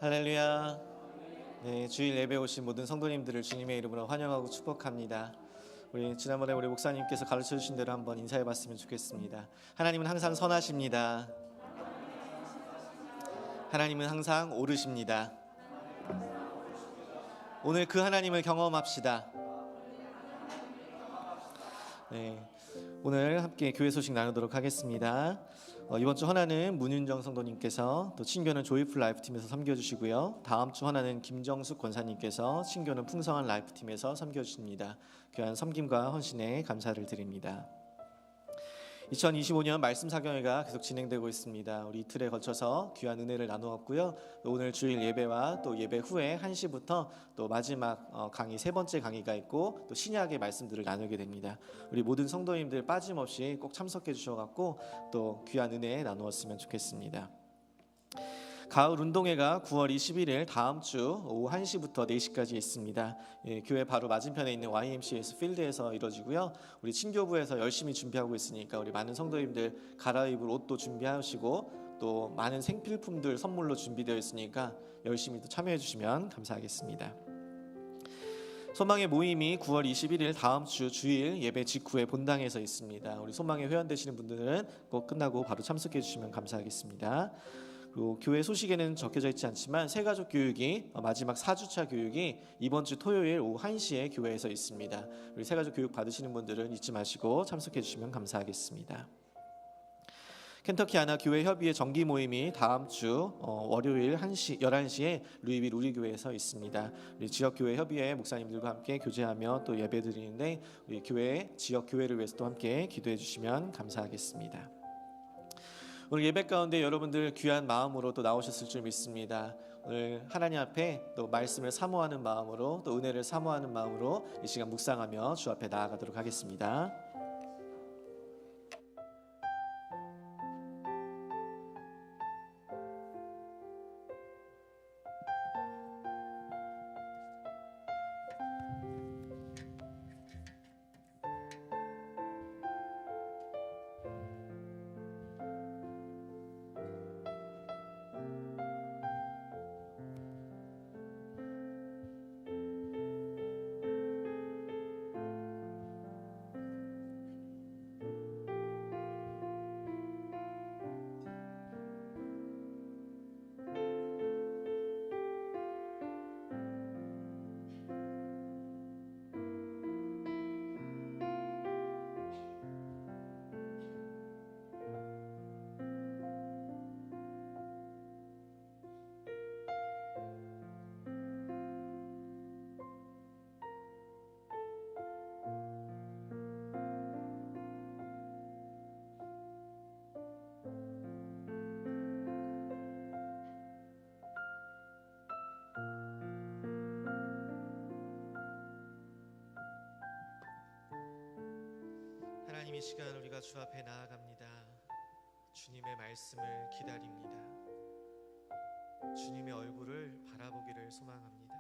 할렐루야. 네, 주일 예배 오신 모든 성도님들을 주님의 이름으로 환영하고 축복합니다. 지난번에 우리 목사님께서 가르쳐 주신 대로 한번 인사해 봤으면 좋겠습니다. 하나님은 항상 선하십니다. 하나님은 항상 옳으십니다. 오늘 그 하나님을 경험합시다. 네, 오늘 함께 교회 소식 나누도록 하겠습니다. 이번 주 하나는 문윤정 성도님께서, 또 친교는 조이풀 라이프팀에서 섬겨주시고요. 다음 주 하나는 김정숙 권사님께서 친교는 풍성한 라이프팀에서 섬겨주십니다. 귀한 섬김과 헌신에 감사를 드립니다. 2025년 말씀 사경회가 계속 진행되고 있습니다. 우리 이틀에 걸쳐서 귀한 은혜를 나누었고요. 오늘 주일 예배와 또 예배 후에 1시부터 또 마지막 강의, 세 번째 강의가 있고 또 신약의 말씀들을 나누게 됩니다. 우리 모든 성도님들 빠짐없이 꼭 참석해 주셔갖고 또 귀한 은혜 나누었으면 좋겠습니다. 가을 운동회가 9월 21일 다음 주 오후 1시부터 4시까지 있습니다. 교회 바로 맞은편에 있는 YMCS 필드에서 이루어지고요. 우리 친교부에서 열심히 준비하고 있으니까 우리 많은 성도님들 갈아입을 옷도 준비하시고 또 많은 생필품들 선물로 준비되어 있으니까 열심히 또 참여해 주시면 감사하겠습니다. 소망의 모임이 9월 21일 다음 주 주일 예배 직후에 본당에서 있습니다. 우리 소망에 회원되시는 분들은 꼭 끝나고 바로 참석해 주시면 감사하겠습니다. 그리고 교회 소식에는 적혀져 있지 않지만 새가족 교육이 마지막 4주차 교육이 이번 주 토요일 오후 1시에 교회에서 있습니다. 우리 새가족 교육 받으시는 분들은 잊지 마시고 참석해 주시면 감사하겠습니다. 켄터키 하나 교회 협의회 정기 모임이 다음 주 월요일 11시에 루이빌 우리교회에서 있습니다. 우리 지역교회 협의회 목사님들과 함께 교제하며 또 예배 드리는데 우리 교회 지역 교회를 위해서 또 함께 기도해 주시면 감사하겠습니다. 오늘 예배 가운데 여러분들 귀한 마음으로 또 나오셨을 줄 믿습니다. 오늘 하나님 앞에 또 말씀을 사모하는 마음으로 또 은혜를 사모하는 마음으로 이 시간 묵상하며 주 앞에 나아가도록 하겠습니다. 하나님, 이 시간 우리가 주 앞에 나아갑니다. 주님의 말씀을 기다립니다. 주님의 얼굴을 바라보기를 소망합니다.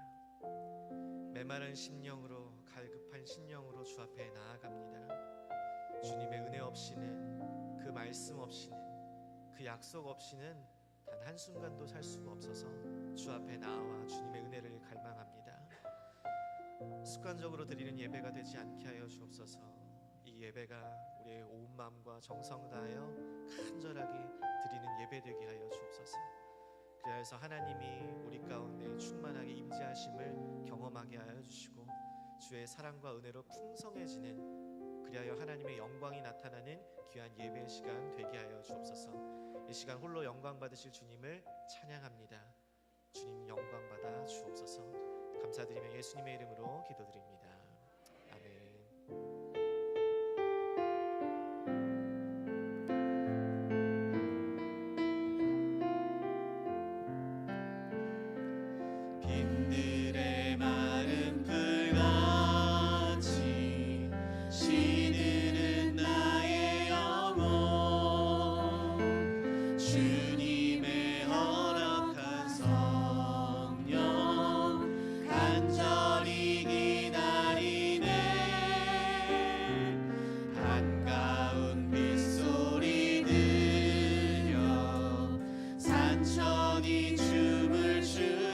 메마른 심령으로, 갈급한 심령으로 주 앞에 나아갑니다. 주님의 은혜 없이는, 그 말씀 없이는, 그 약속 없이는 단 한순간도 살 수가 없어서 주 앞에 나와 주님의 은혜를 갈망합니다. 습관적으로 드리는 예배가 되지 않게 하여 주옵소서. 이 예배가 우리의 온 마음과 정성 다하여 간절하게 드리는 예배 되게 하여 주옵소서. 그래서 하나님이 우리 가운데 충만하게 임재하심을 경험하게 하여 주시고 주의 사랑과 은혜로 풍성해지는, 그리하여 하나님의 영광이 나타나는 귀한 예배 시간 되게 하여 주옵소서. 이 시간 홀로 영광 받으실 주님을 찬양합니다. 주님 영광 받아 주옵소서. 감사드리며 예수님의 이름으로 기도드립니다. 아멘. 천이 춤을 추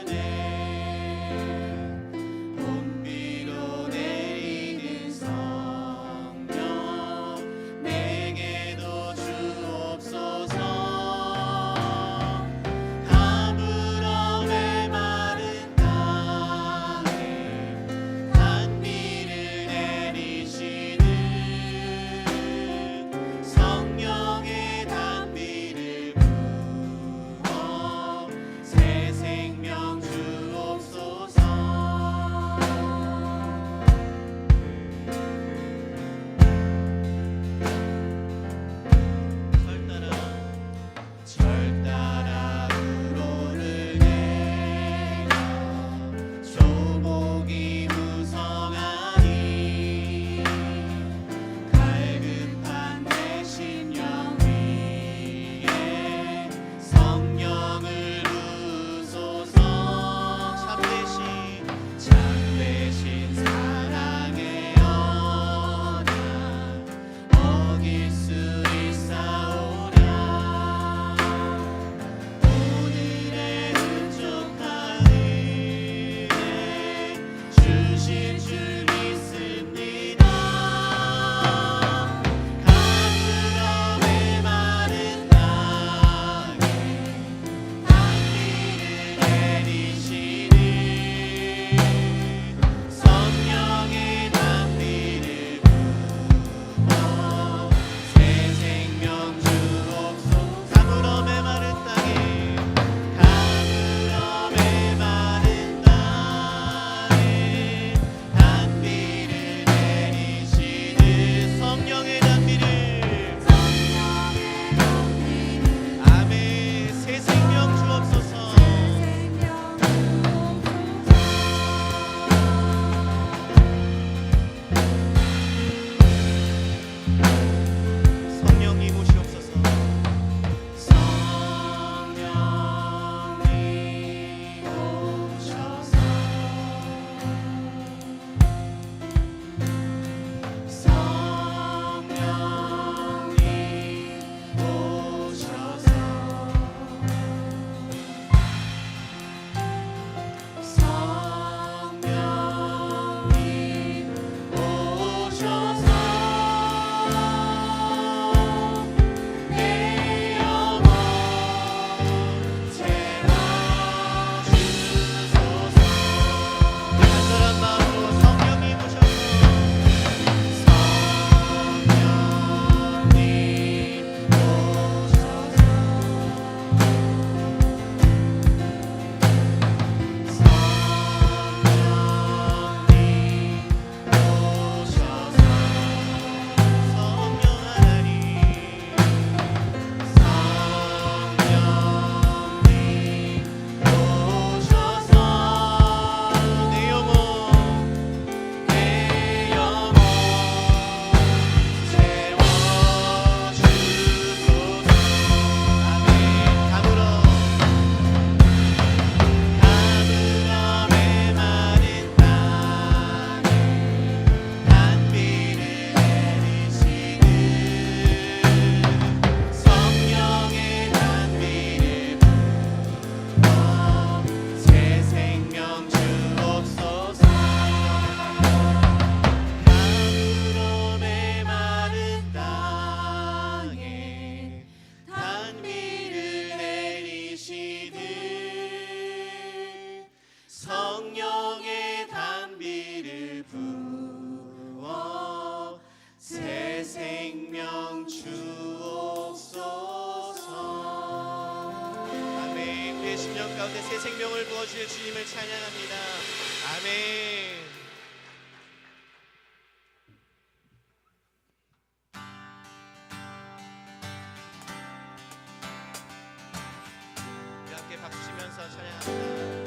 우리의 심령 가운데 새 생명을 부어주실 주님을 찬양합니다. 아멘. 우리 함께 박수 치면서 찬양합니다.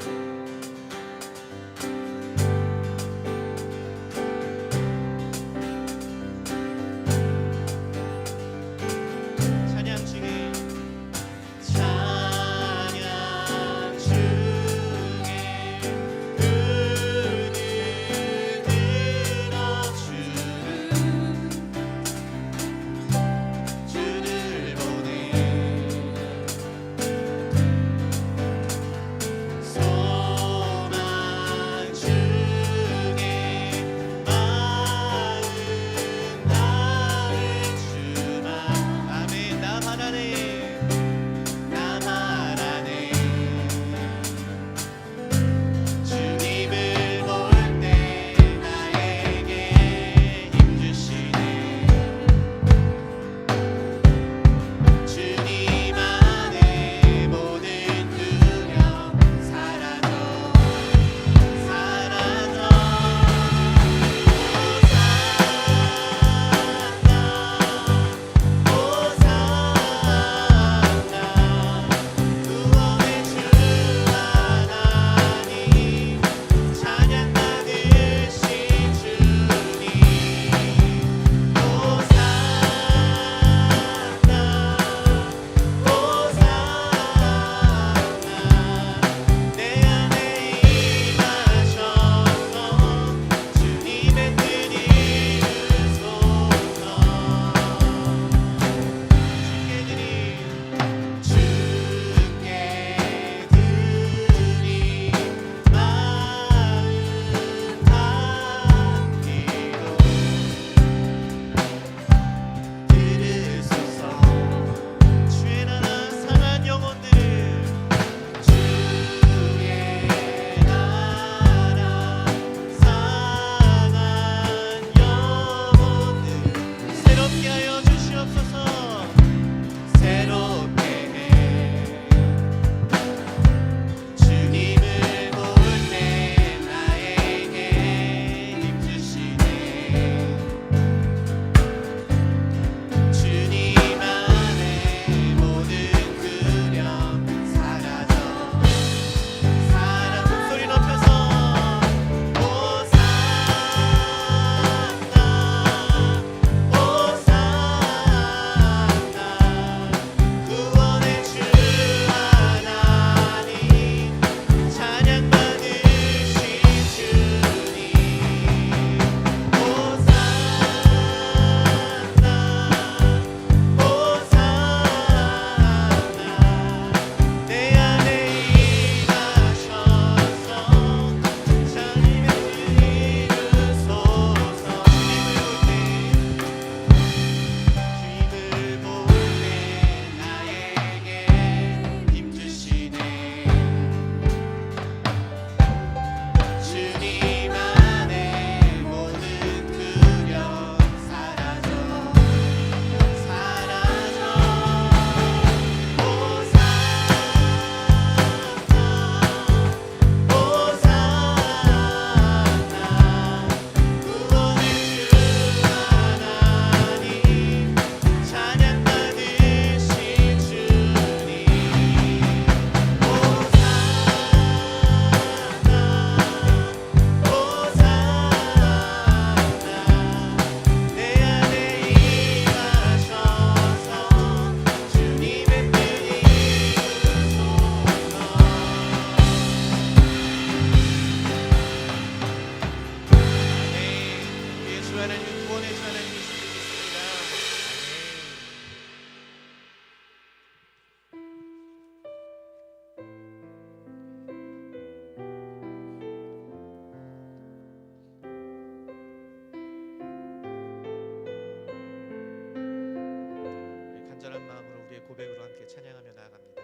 고백으로 함께 찬양하며 나아갑니다.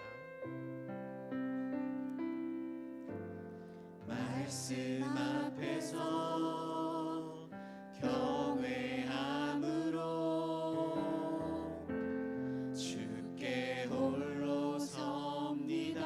말씀 앞에서 경외함으로 주께 홀로 섭니다.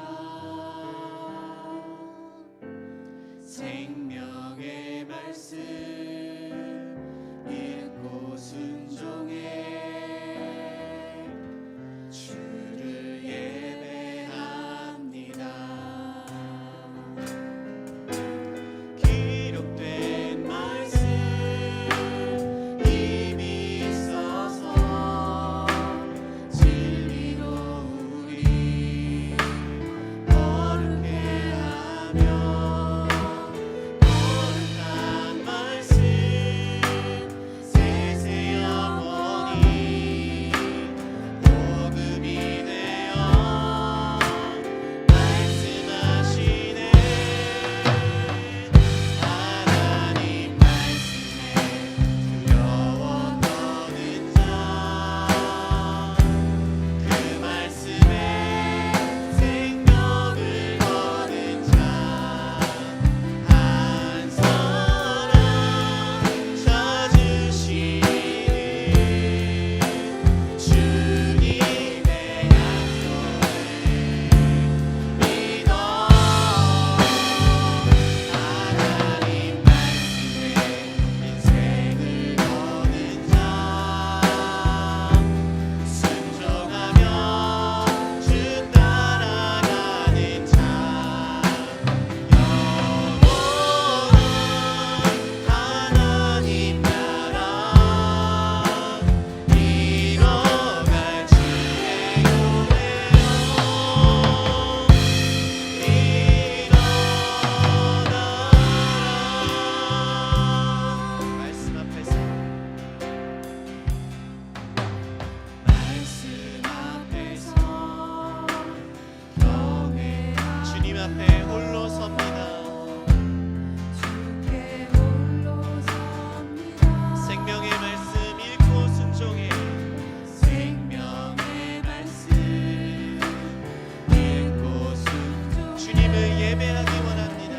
예배하기 원합니다.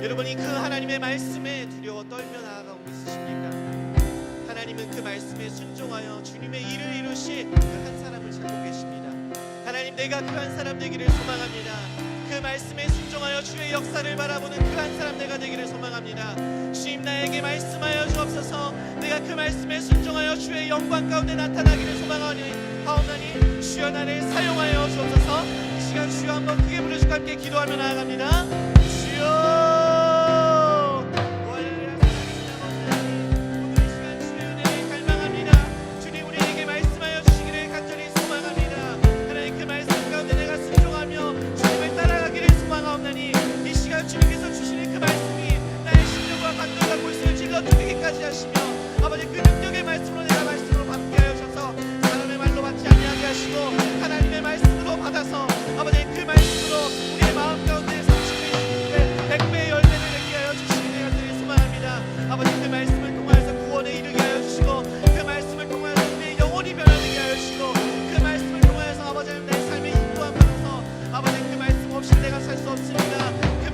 여러분이 그 하나님의 말씀에 두려워 떨며 나아가고 있으십니까? 하나님은 그 말씀에 순종하여 주님의 일을 이루실 그 한 사람을 찾고 계십니다. 하나님, 내가 그 한 사람 되기를 소망합니다. 그 말씀에 순종하여 주의 역사를 바라보는 그 한 사람 내가 되기를 소망합니다. 주님, 나에게 말씀하여 주옵소서. 내가 그 말씀에 순종하여 주의 영광 가운데 나타나기를 소망하오니 주여 나를 사용하여 주옵소서. 이 시간 주여 한번 크게 부르시고 함께 기도하며 나아갑니다. 주여, 주님께서 주시는 그 말씀이 나의 심령과 감동과 골수를 찔러 죽이기까지 하시며 아버지 그 능력의 말씀으로 내가 말씀으로 받게 하셔서 사람의 말로 받지 아니하게 하시고 하나님의 말씀으로 받아서 아버지 그 말씀으로 우리의 마음 가운데 30배, 100배의 열매를 맺게 하여 주시는 내가 되길 소망합니다. 아버지 그 말씀을 통하여서 구원에 이르게 하여 주시고 그 말씀을 통하여서 우리의 영혼이 변화되게 하여 주시고 그 말씀을 통하여서 아버지 내 삶의 인도함 받아서 아버지 그 말씀 없이 내가 살 수 없습니다. 그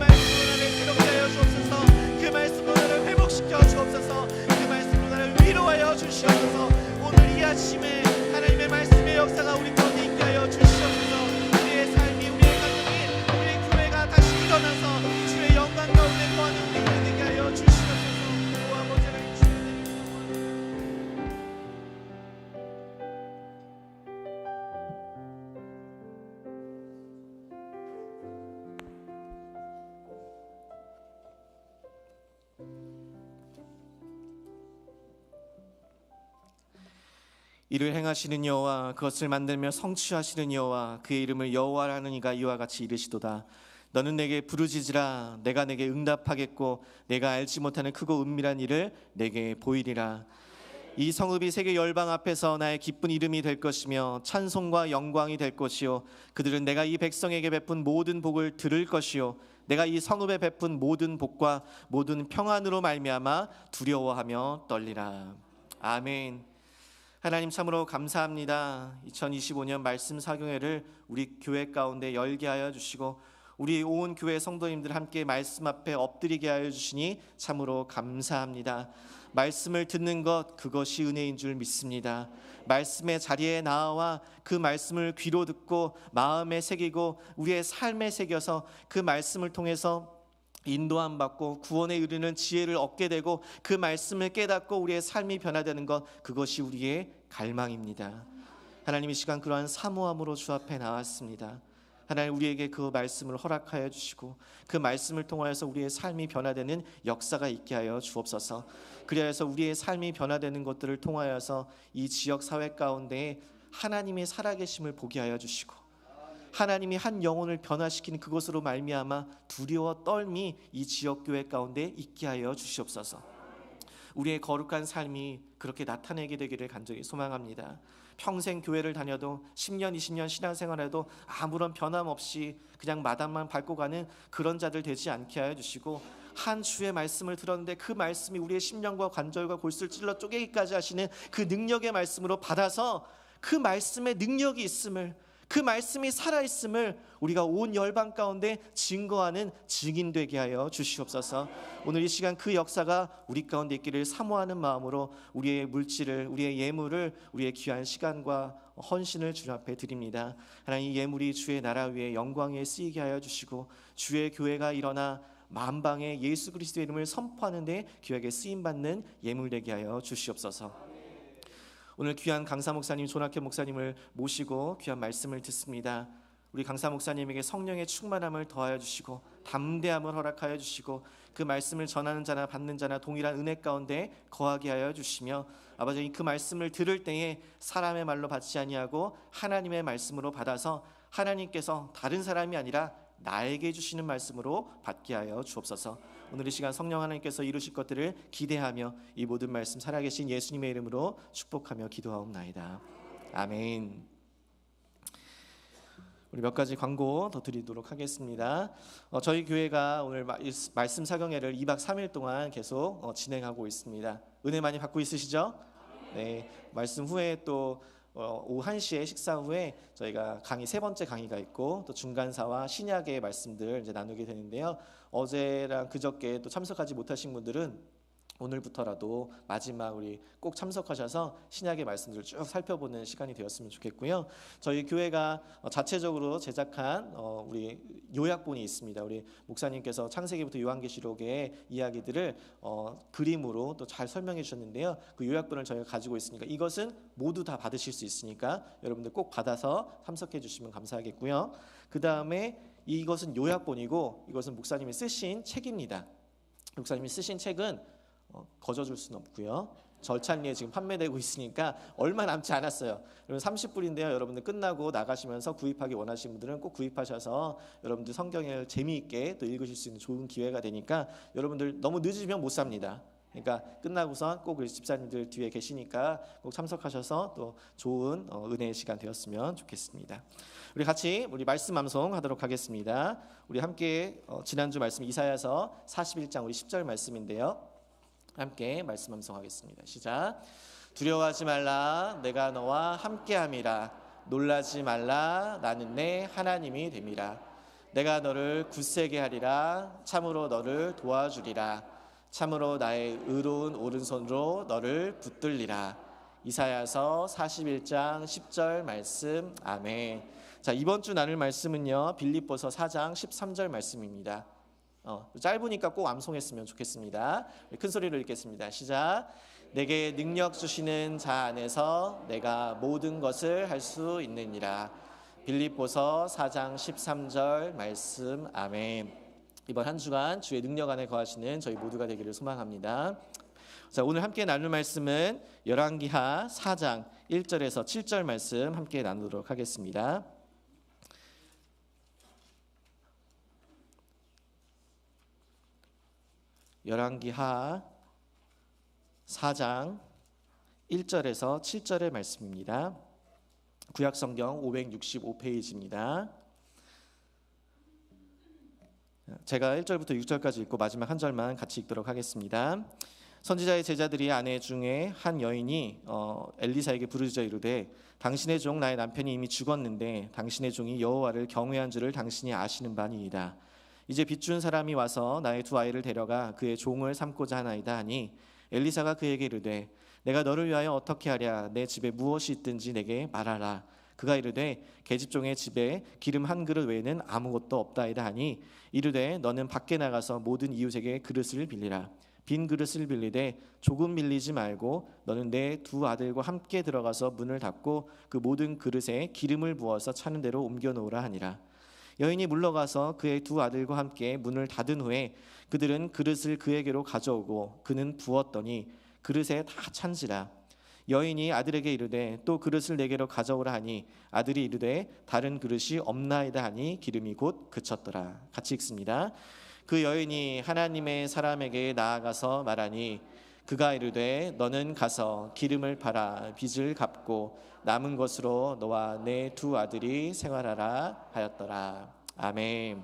말씀으로 나를 회복시켜 주옵소서. 그 말씀으로 나를 위로하여 주시옵소서. 오늘 이 아침에 하나님의 말씀의 역사가 우리 가운데 있게 하여 주시옵소서. 우리의 삶이, 우리의 가정이, 우리의 교회가 다시 일어나서 주의 영광 가운데 거하는 우리가 되게 하여 주시옵소서. 오 아버지 하나님, 주의 이를 행하시는 여호와, 그것을 만들며 성취하시는 여호와, 그의 이름을 여호와라는 이가 이와 같이 이르시도다. 너는 내게 부르짖으라. 내가 내게 응답하겠고 내가 알지 못하는 크고 은밀한 일을 내게 보이리라. 이 성읍이 세계 열방 앞에서 나의 기쁜 이름이 될 것이며 찬송과 영광이 될 것이요, 그들은 내가 이 백성에게 베푼 모든 복을 들을 것이요, 내가 이 성읍에 베푼 모든 복과 모든 평안으로 말미암아 두려워하며 떨리라. 아멘. 하나님 참으로 감사합니다. 2025년 말씀 사경회를 우리 교회 가운데 열게 하여 주시고 우리 온 교회 성도님들 함께 말씀 앞에 엎드리게 하여 주시니 참으로 감사합니다. 말씀을 듣는 것, 그것이 은혜인 줄 믿습니다. 말씀의 자리에 나와 그 말씀을 귀로 듣고 마음에 새기고 우리의 삶에 새겨서 그 말씀을 통해서 인도함 받고 구원에 이르는 지혜를 얻게 되고 그 말씀을 깨닫고 우리의 삶이 변화되는 것, 그것이 우리의 갈망입니다. 하나님, 이 시간 그러한 사모함으로 주 앞에 나왔습니다. 하나님, 우리에게 그 말씀을 허락하여 주시고 그 말씀을 통하여서 우리의 삶이 변화되는 역사가 있게 하여 주옵소서. 그리하여서 우리의 삶이 변화되는 것들을 통하여서 이 지역 사회 가운데 하나님의 살아계심을 보게 하여 주시고 하나님이 한 영혼을 변화시키는 그것으로 말미암아 두려워 떨미 이 지역교회 가운데 있게 하여 주시옵소서. 우리의 거룩한 삶이 그렇게 나타내게 되기를 간절히 소망합니다. 평생 교회를 다녀도 10년 20년 신앙생활해도 아무런 변함없이 그냥 마당만 밟고 가는 그런 자들 되지 않게 하여 주시고, 한 주의 말씀을 들었는데 그 말씀이 우리의 심령과 관절과 골수를 찔러 쪼개기까지 하시는 그 능력의 말씀으로 받아서 그 말씀에 능력이 있음을, 그 말씀이 살아있음을 우리가 온 열방 가운데 증거하는 증인 되게 하여 주시옵소서. 오늘 이 시간 그 역사가 우리 가운데 있기를 사모하는 마음으로 우리의 물질을, 우리의 예물을, 우리의 귀한 시간과 헌신을 주 앞에 드립니다. 하나님, 이 예물이 주의 나라 위에 영광 위에 쓰이게 하여 주시고 주의 교회가 일어나 만방에 예수 그리스도의 이름을 선포하는 데 귀하게 쓰임받는 예물 되게 하여 주시옵소서. 오늘 귀한 강사 목사님, 존학현 목사님을 모시고 귀한 말씀을 듣습니다. 우리 강사 목사님에게 성령의 충만함을 더하여 주시고 담대함을 허락하여 주시고 그 말씀을 전하는 자나 받는 자나 동일한 은혜 가운데 거하게 하여 주시며, 아버지, 그 말씀을 들을 때에 사람의 말로 받지 아니하고 하나님의 말씀으로 받아서 하나님께서 다른 사람이 아니라 나에게 주시는 말씀으로 받게 하여 주옵소서. 오늘 이 시간 성령 하나님께서 이루실 것들을 기대하며 이 모든 말씀 살아계신 예수님의 이름으로 축복하며 기도하옵나이다. 아멘. 우리 몇 가지 광고 더 드리도록 하겠습니다. 저희 교회가 오늘 말씀 사경회를 2박 3일 동안 계속 진행하고 있습니다. 은혜 많이 받고 있으시죠? 네. 말씀 후에 또 오후 1시에 식사 후에 저희가 강의 세 번째 강의가 있고 또 중간사와 신약의 말씀들 이제 나누게 되는데요. 어제랑 그저께 또 참석하지 못하신 분들은 오늘부터라도 마지막 우리 꼭 참석하셔서 신약의 말씀들을 쭉 살펴보는 시간이 되었으면 좋겠고요. 저희 교회가 자체적으로 제작한 우리 요약본이 있습니다. 우리 목사님께서 창세기부터 요한계시록의 이야기들을 그림으로 또 잘 설명해 주셨는데요. 그 요약본을 저희가 가지고 있으니까 이것은 모두 다 받으실 수 있으니까 여러분들 꼭 받아서 참석해 주시면 감사하겠고요. 그 다음에 이것은 요약본이고 이것은 목사님이 쓰신 책입니다. 목사님이 쓰신 책은 거저줄 수는 없고요. 절찬리에 지금 판매되고 있으니까 얼마 남지 않았어요. 여러분 30불인데요. 여러분들 끝나고 나가시면서 구입하기 원하시는 분들은 꼭 구입하셔서 여러분들 성경을 재미있게 또 읽으실 수 있는 좋은 기회가 되니까 여러분들 너무 늦으면 못 삽니다. 그러니까 끝나고선 꼭 우리 집사님들 뒤에 계시니까 꼭 참석하셔서 또 좋은 은혜의 시간 되었으면 좋겠습니다. 우리 같이 우리 말씀 암송하도록 하겠습니다. 우리 함께 지난주 말씀 이사야서 41장 우리 10절 말씀인데요. 함께 말씀 암송하겠습니다. 시작. 두려워하지 말라, 내가 너와 함께함이라. 놀라지 말라, 나는 내 하나님이 됨이라. 내가 너를 굳세게 하리라. 참으로 너를 도와주리라. 참으로 나의 의로운 오른손으로 너를 붙들리라. 이사야서 41장 10절 말씀. 아멘. 자, 이번 주 나눌 말씀은요, 빌립보서 4장 13절 말씀입니다. 짧으니까 꼭 암송했으면 좋겠습니다. 큰 소리로 읽겠습니다. 시작. 내게 능력 주시는 자 안에서 내가 모든 것을 할 수 있느니라. 빌립보서 4장 13절 말씀. 아멘. 이번 한 주간 주의 능력 안에 거하시는 저희 모두가 되기를 소망합니다. 자, 오늘 함께 나눌 말씀은 열왕기하 4장 1절에서 7절 말씀 함께 나누도록 하겠습니다. 열왕기하 4장 1절에서 7절의 말씀입니다. 구약성경 565페이지입니다. 제가 1절부터 6절까지 읽고 마지막 한 절만 같이 읽도록 하겠습니다. 선지자의 제자들이 아내 중에 한 여인이 엘리사에게 부르짖어 이르되 당신의 종 나의 남편이 이미 죽었는데 당신의 종이 여호와를 경외한 줄을 당신이 아시는 바니이다. 이제 빚준 사람이 와서 나의 두 아이를 데려가 그의 종을 삼고자 하나이다 하니 엘리사가 그에게 이르되 내가 너를 위하여 어떻게 하랴. 내 집에 무엇이 있든지 내게 말하라. 그가 이르되 계집종의 집에 기름 한 그릇 외에는 아무것도 없다이다 하니 이르되 너는 밖에 나가서 모든 이웃에게 그릇을 빌리라. 빈 그릇을 빌리되 조금 빌리지 말고 너는 내 두 아들과 함께 들어가서 문을 닫고 그 모든 그릇에 기름을 부어서 차는 대로 옮겨 놓으라 하니라. 여인이 물러가서 그의 두 아들과 함께 문을 닫은 후에 그들은 그릇을 그에게로 가져오고 그는 부었더니 그릇에 다 찬지라. 여인이 아들에게 이르되 또 그릇을 내게로 가져오라 하니 아들이 이르되 다른 그릇이 없나이다 하니 기름이 곧 그쳤더라. 같이 읽습니다. 그 여인이 하나님의 사람에게 나아가서 말하니 그가 이르되 너는 가서 기름을 팔아 빚을 갚고 남은 것으로 너와 내 두 아들이 생활하라 하였더라. 아멘.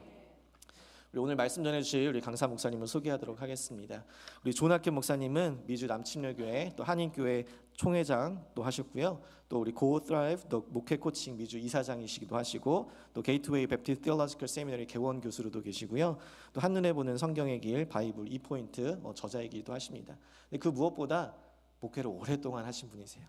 우리 오늘 말씀 전해주실 우리 강사 목사님을 소개하도록 하겠습니다. 우리 존학현 목사님은 미주 남침녀교회 또 한인교회 총회장도 하셨고요. 또 우리 고 Thrive 또 목회 코칭 미주 이사장이시기도 하시고 또 게이트웨이 베프티스트 티올로지컬 세미너리 개원 교수로도 계시고요. 또 한눈에 보는 성경의 길 바이블 2포인트 저자이기도 하십니다. 그 무엇보다 목회를 오랫동안 하신 분이세요.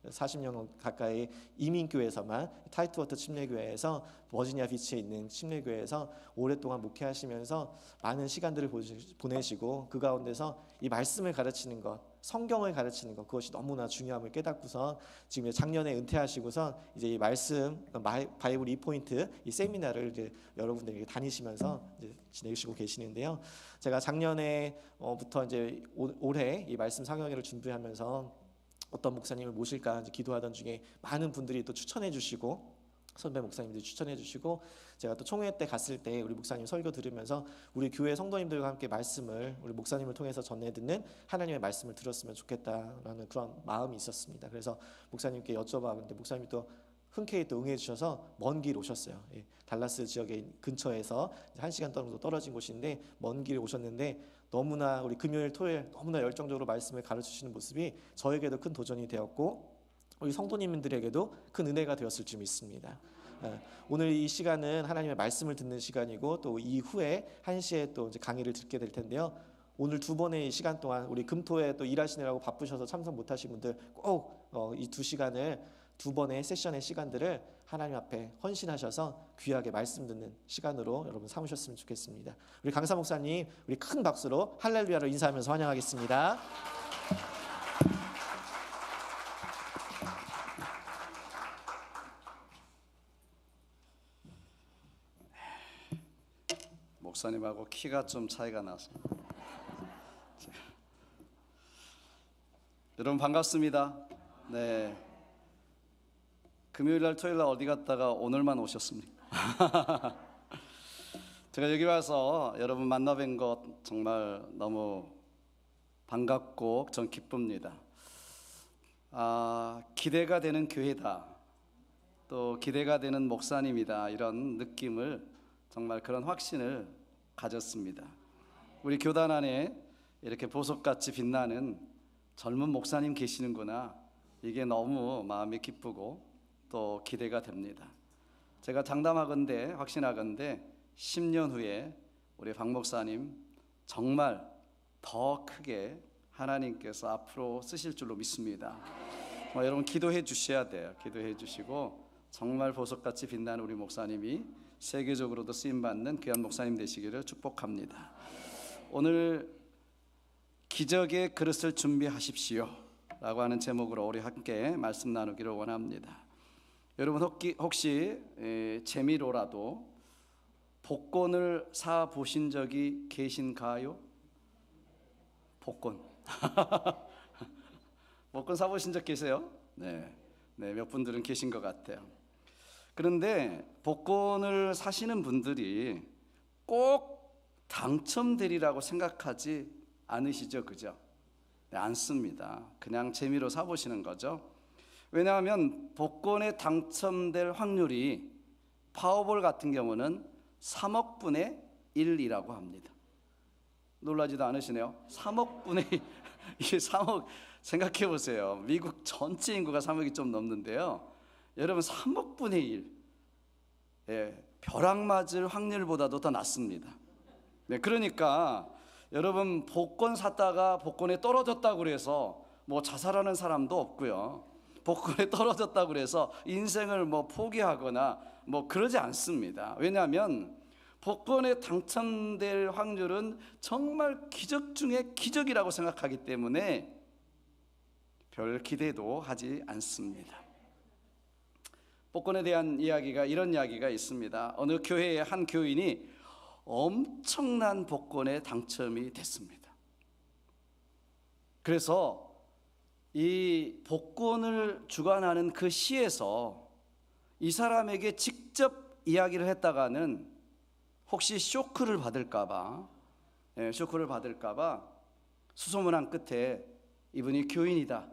40년 가까이 이민교회에서만 타이트워터 침례교회에서 버지니아 비치에 있는 침례교회에서 오랫동안 목회하시면서 많은 시간들을 보내시고 그 가운데서 이 말씀을 가르치는 것, 성경을 가르치는 것 그것이 너무나 중요함을 깨닫고서 지금 작년에 은퇴하시고서 이제 이 말씀 바이블 2포인트 이 세미나를 이제 여러분들이 다니시면서 이제 지내시고 계시는데요. 제가 작년에부터 이제 올해 이 말씀 상영회를 준비하면서 어떤 목사님을 모실까 이제 기도하던 중에 많은 분들이 또 추천해 주시고 선배 목사님들이 추천해 주시고 제가 또 총회 때 갔을 때 우리 목사님 설교 들으면서 우리 교회 성도님들과 함께 말씀을 우리 목사님을 통해서 전해 듣는 하나님의 말씀을 들었으면 좋겠다라는 그런 마음이 있었습니다. 그래서 목사님께 여쭤봤는데 목사님이 또 흔쾌히 또 응해 주셔서 먼 길 오셨어요. 예, 달라스 지역에 근처에서 1시간 정도 떨어진 곳인데 먼 길 오셨는데 너무나 우리 금요일 토요일 너무나 열정적으로 말씀을 가르치시는 모습이 저에게도 큰 도전이 되었고 우리 성도님들에게도 큰 은혜가 되었을 줄 믿습니다. 오늘 이 시간은 하나님의 말씀을 듣는 시간이고 또 이후에 1시에 또 이제 강의를 듣게 될 텐데요. 오늘 두 번의 시간 동안 우리 금토에 또 일하시느라고 바쁘셔서 참석 못하신 분들 꼭 이 2시간을 두 번의 세션의 시간들을 하나님 앞에 헌신하셔서 귀하게 말씀 듣는 시간으로 여러분 삼으셨으면 좋겠습니다. 우리 강사 목사님 우리 큰 박수로 할렐루야로 인사하면서 환영하겠습니다. 목사님하고 키가 좀 차이가 나서 여러분 반갑습니다. 네. 금요일날 토요일날 어디 갔다가 오늘만 오셨습니까? 제가 여기 와서 여러분 만나뵌 것 정말 너무 반갑고 전 기쁩니다. 기대가 되는 교회다, 또 기대가 되는 목사님이다, 이런 느낌을 정말 그런 확신을 가졌습니다. 우리 교단 안에 이렇게 보석같이 빛나는 젊은 목사님 계시는구나, 이게 너무 마음이 기쁘고 또 기대가 됩니다. 제가 장담하건대 확신하건대 10년 후에 우리 박 목사님 정말 더 크게 하나님께서 앞으로 쓰실 줄로 믿습니다. 여러분 기도해 주셔야 돼요. 기도해 주시고 정말 보석같이 빛나는 우리 목사님이 세계적으로도 쓰임받는 귀한 목사님 되시기를 축복합니다. 오늘 기적의 그릇을 준비하십시오 라고 하는 제목으로 우리 함께 말씀 나누기를 원합니다. 여러분 혹시 재미로라도 복권을 사 보신 적이 계신가요? 복권 복권 사 보신 적 계세요? 네. 네, 몇 분들은 계신 것 같아요. 그런데 복권을 사시는 분들이 꼭 당첨되리라고 생각하지 않으시죠, 그죠? 네, 않습니다. 그냥 재미로 사보시는 거죠. 왜냐하면 복권에 당첨될 확률이 파워볼 같은 경우는 3억 분의 1이라고 합니다. 놀라지도 않으시네요. 3억 분의 1. 이게 3억, 생각해 보세요. 미국 전체 인구가 3억이 좀 넘는데요. 여러분 3억 분의 1. 예, 벼락 맞을 확률보다도 더 낮습니다. 네, 그러니까 여러분 복권 샀다가 복권에 떨어졌다고 그래서 뭐 자살하는 사람도 없고요. 복권에 떨어졌다고 그래서 인생을 뭐 포기하거나 뭐 그러지 않습니다. 왜냐하면 복권에 당첨될 확률은 정말 기적 중에 기적이라고 생각하기 때문에 별 기대도 하지 않습니다. 복권에 대한 이야기가 이런 이야기가 있습니다. 어느 교회의 한 교인이 엄청난 복권에 당첨이 됐습니다. 그래서 이 복권을 주관하는 그 시에서 이 사람에게 직접 이야기를 했다가는 혹시 쇼크를 받을까봐, 쇼크를 받을까봐 수소문한 끝에 이분이 교인이다.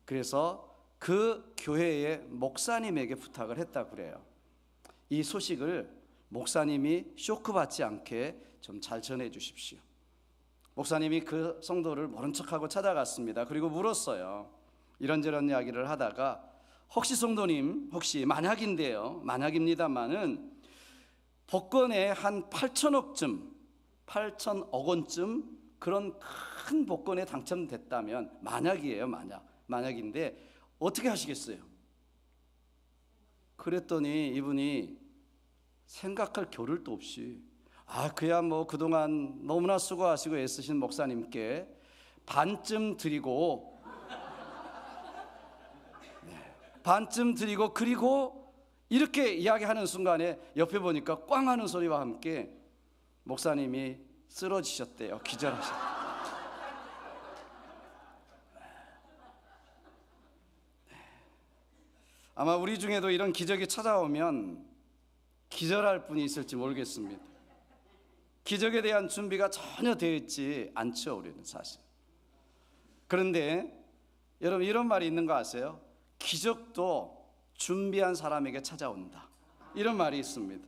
그래서 그 교회의 목사님에게 부탁을 했다고 그래요. 이 소식을 목사님이 쇼크 받지 않게 좀 잘 전해 주십시오. 목사님이 그 성도를 모른 척하고 찾아갔습니다. 그리고 물었어요. 이런저런 이야기를 하다가 혹시 성도님, 혹시 만약인데요, 만약입니다만은 복권에 한 8천억 원쯤 그런 큰 복권에 당첨됐다면, 만약이에요, 만약인데 어떻게 하시겠어요? 그랬더니 이분이 생각할 겨를도 없이 그야 뭐 그동안 너무나 수고하시고 애쓰신 목사님께 반쯤 드리고 반쯤 드리고, 그리고 이렇게 이야기하는 순간에 옆에 보니까 꽝 하는 소리와 함께 목사님이 쓰러지셨대요. 기절하셨대요. 아마 우리 중에도 이런 기적이 찾아오면 기절할 분이 있을지 모르겠습니다. 기적에 대한 준비가 전혀 되어 있지 않죠, 우리는 사실. 그런데 여러분, 이런 말이 있는 거 아세요? 기적도 준비한 사람에게 찾아온다. 이런 말이 있습니다.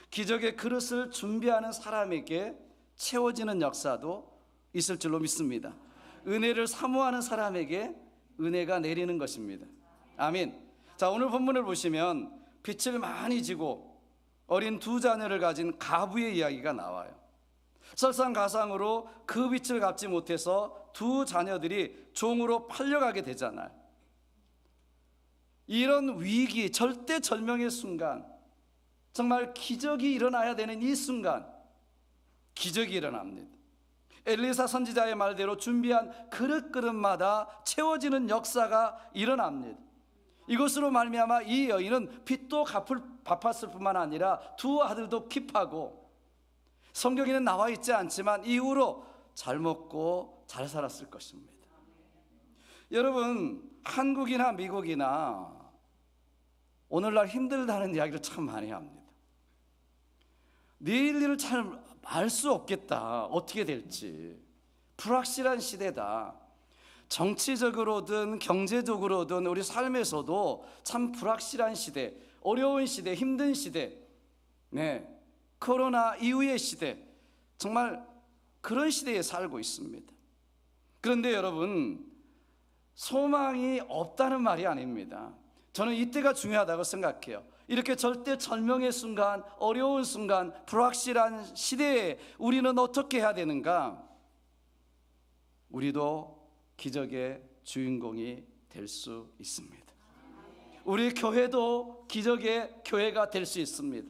기적의 그릇을 준비하는 사람에게 채워지는 역사도 있을 줄로 믿습니다. 은혜를 사모하는 사람에게 은혜가 내리는 것입니다. 아멘. 자, 오늘 본문을 보시면 빚을 많이 지고 어린 두 자녀를 가진 가부의 이야기가 나와요. 설상가상으로 그 빚을 갚지 못해서 두 자녀들이 종으로 팔려가게 되잖아요. 이런 위기, 절대절명의 순간, 정말 기적이 일어나야 되는 이 순간 기적이 일어납니다. 엘리사 선지자의 말대로 준비한 그릇그릇마다 채워지는 역사가 일어납니다. 이것으로 말미암아 이 여인은 빚도 갚았을 뿐만 아니라 두 아들도 킵하고, 성경에는 나와 있지 않지만 이후로 잘 먹고 잘 살았을 것입니다. 여러분, 한국이나 미국이나 오늘날 힘들다는 이야기를 참 많이 합니다. 내일 일을 잘 알 수 없겠다, 어떻게 될지. 불확실한 시대다. 정치적으로든 경제적으로든 우리 삶에서도 참 불확실한 시대, 어려운 시대, 힘든 시대, 코로나 이후의 시대, 정말 그런 시대에 살고 있습니다. 그런데 여러분, 소망이 없다는 말이 아닙니다. 저는 이때가 중요하다고 생각해요. 이렇게 절대절명의 순간, 어려운 순간, 불확실한 시대에 우리는 어떻게 해야 되는가? 우리도 기적의 주인공이 될 수 있습니다. 우리 교회도 기적의 교회가 될 수 있습니다.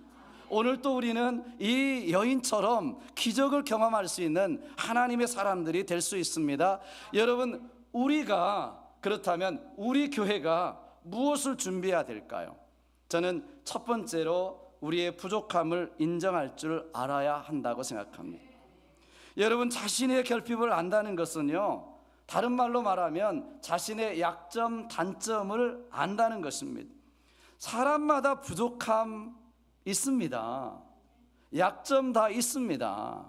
오늘 또 우리는 이 여인처럼 기적을 경험할 수 있는 하나님의 사람들이 될 수 있습니다. 여러분, 우리가 그렇다면 우리 교회가 무엇을 준비해야 될까요? 저는 첫 번째로 우리의 부족함을 인정할 줄 알아야 한다고 생각합니다. 여러분, 자신의 결핍을 안다는 것은요, 다른 말로 말하면 자신의 약점, 단점을 안다는 것입니다. 사람마다 부족함 있습니다. 약점 다 있습니다.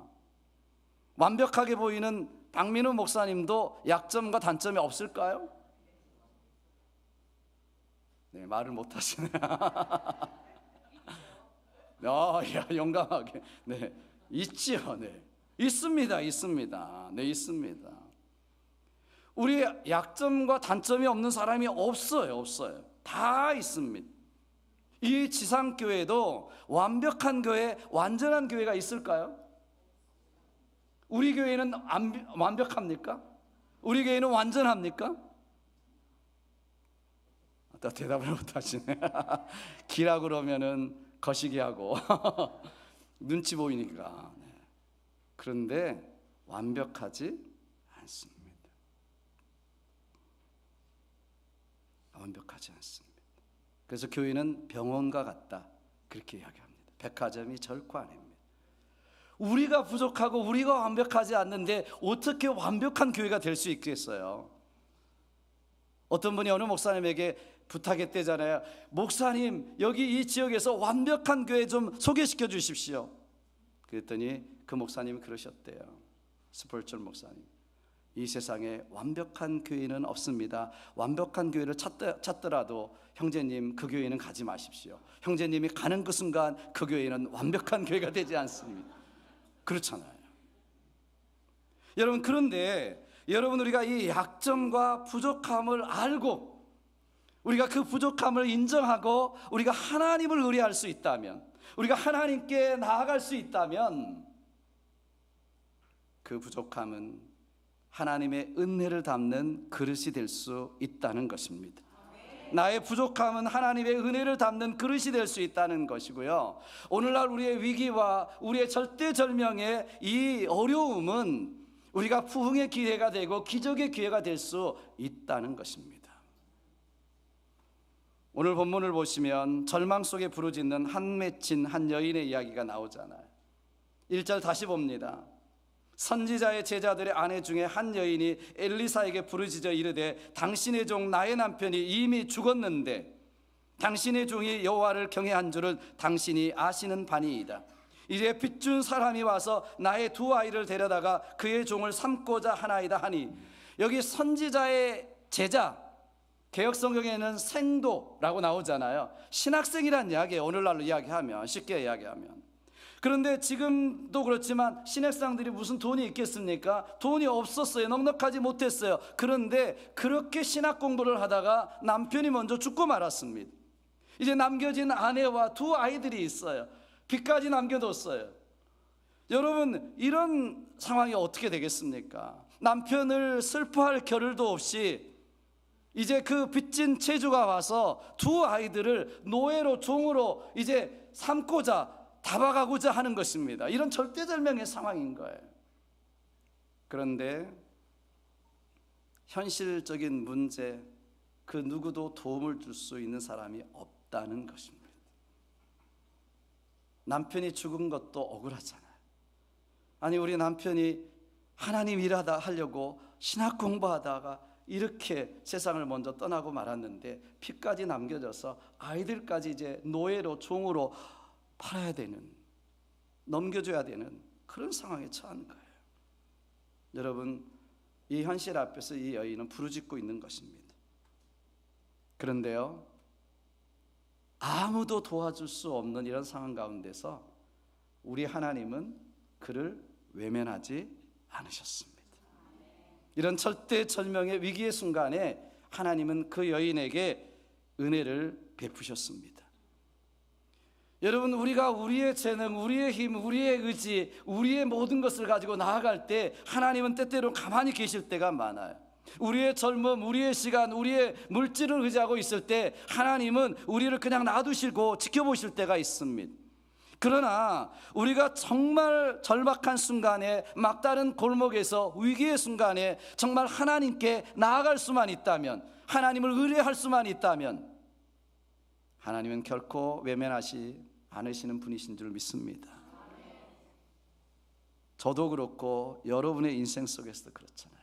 완벽하게 보이는 박민우 목사님도 약점과 단점이 없을까요? 네, 말을 못 하시네. 야, 용감하게. 네, 있지요. 네, 있습니다. 네, 있습니다. 우리 약점과 단점이 없는 사람이 없어요. 다 있습니다. 이 지상교회도 완벽한 교회, 완전한 교회가 있을까요? 우리 교회는 완벽합니까? 우리 교회는 완전합니까? 대답을 못하시네. 기라 그러면은 거시기하고 눈치 보이니까. 그런데 완벽하지 않습니다. 완벽하지 않습니다. 그래서 교회는 병원과 같다, 그렇게 이야기합니다. 백화점이 절코 아닙니다. 우리가 부족하고 우리가 완벽하지 않는데 어떻게 완벽한 교회가 될 수 있겠어요? 어떤 분이 어느 목사님에게 부탁했대잖아요. 목사님, 여기 이 지역에서 완벽한 교회 좀 소개시켜 주십시오. 그랬더니 그 목사님이 그러셨대요. 스펄전 목사님, 이 세상에 완벽한 교회는 없습니다. 완벽한 교회를 찾더라도 형제님, 그 교회는 가지 마십시오. 형제님이 가는 그 순간 그 교회는 완벽한 교회가 되지 않습니다. 그렇잖아요. 여러분, 그런데 여러분, 우리가 이 약점과 부족함을 알고 우리가 그 부족함을 인정하고 우리가 하나님을 의뢰할 수 있다면, 우리가 하나님께 나아갈 수 있다면, 그 부족함은 하나님의 은혜를 담는 그릇이 될 수 있다는 것입니다. 나의 부족함은 하나님의 은혜를 담는 그릇이 될 수 있다는 것이고요. 오늘날 우리의 위기와 우리의 절대절명의 이 어려움은 우리가 부흥의 기회가 되고 기적의 기회가 될 수 있다는 것입니다. 오늘 본문을 보시면 절망 속에 부르짖는 한 맺힌 한 여인의 이야기가 나오잖아요. 1절 다시 봅니다. 선지자의 제자들의 아내 중에 한 여인이 엘리사에게 부르짖어 이르되 당신의 종 나의 남편이 이미 죽었는데 당신의 종이 여호와를 경외한 줄은 당신이 아시는 바니이다. 이제 빚준 사람이 와서 나의 두 아이를 데려다가 그의 종을 삼고자 하나이다 하니, 여기 선지자의 제자, 개혁성경에는 생도라고 나오잖아요. 신학생이란 이야기예요. 오늘날로 이야기하면, 쉽게 이야기하면. 그런데 지금도 그렇지만 신학생들이 무슨 돈이 있겠습니까? 돈이 없었어요. 넉넉하지 못했어요. 그런데 그렇게 신학 공부를 하다가 남편이 먼저 죽고 말았습니다. 이제 남겨진 아내와 두 아이들이 있어요. 빚까지 남겨뒀어요. 여러분, 이런 상황이 어떻게 되겠습니까? 남편을 슬퍼할 겨를도 없이 이제 그 빚진 채주가 와서 두 아이들을 노예로, 종으로 이제 삼고자, 잡아가고자 하는 것입니다. 이런 절대절명의 상황인 거예요. 그런데 현실적인 문제, 그 누구도 도움을 줄 수 있는 사람이 없다는 것입니다. 남편이 죽은 것도 억울하잖아요. 아니, 우리 남편이 하나님 일하다 하려고 신학 공부하다가 이렇게 세상을 먼저 떠나고 말았는데 피까지 남겨져서 아이들까지 이제 노예로, 종으로 팔아야 되는, 넘겨줘야 되는 그런 상황에 처한 거예요. 여러분, 이 현실 앞에서 이 여인은 부르짖고 있는 것입니다. 그런데요, 아무도 도와줄 수 없는 이런 상황 가운데서 우리 하나님은 그를 외면하지 않으셨습니다. 이런 절대절명의 위기의 순간에 하나님은 그 여인에게 은혜를 베푸셨습니다. 여러분, 우리가 우리의 재능, 우리의 힘, 우리의 의지, 우리의 모든 것을 가지고 나아갈 때 하나님은 때때로 가만히 계실 때가 많아요. 우리의 젊음, 우리의 시간, 우리의 물질을 의지하고 있을 때 하나님은 우리를 그냥 놔두시고 지켜보실 때가 있습니다. 그러나 우리가 정말 절박한 순간에, 막다른 골목에서 위기의 순간에 정말 하나님께 나아갈 수만 있다면, 하나님을 의뢰할 수만 있다면 하나님은 결코 외면하지 않으시는 분이신 줄 믿습니다. 저도 그렇고 여러분의 인생 속에서도 그렇잖아요.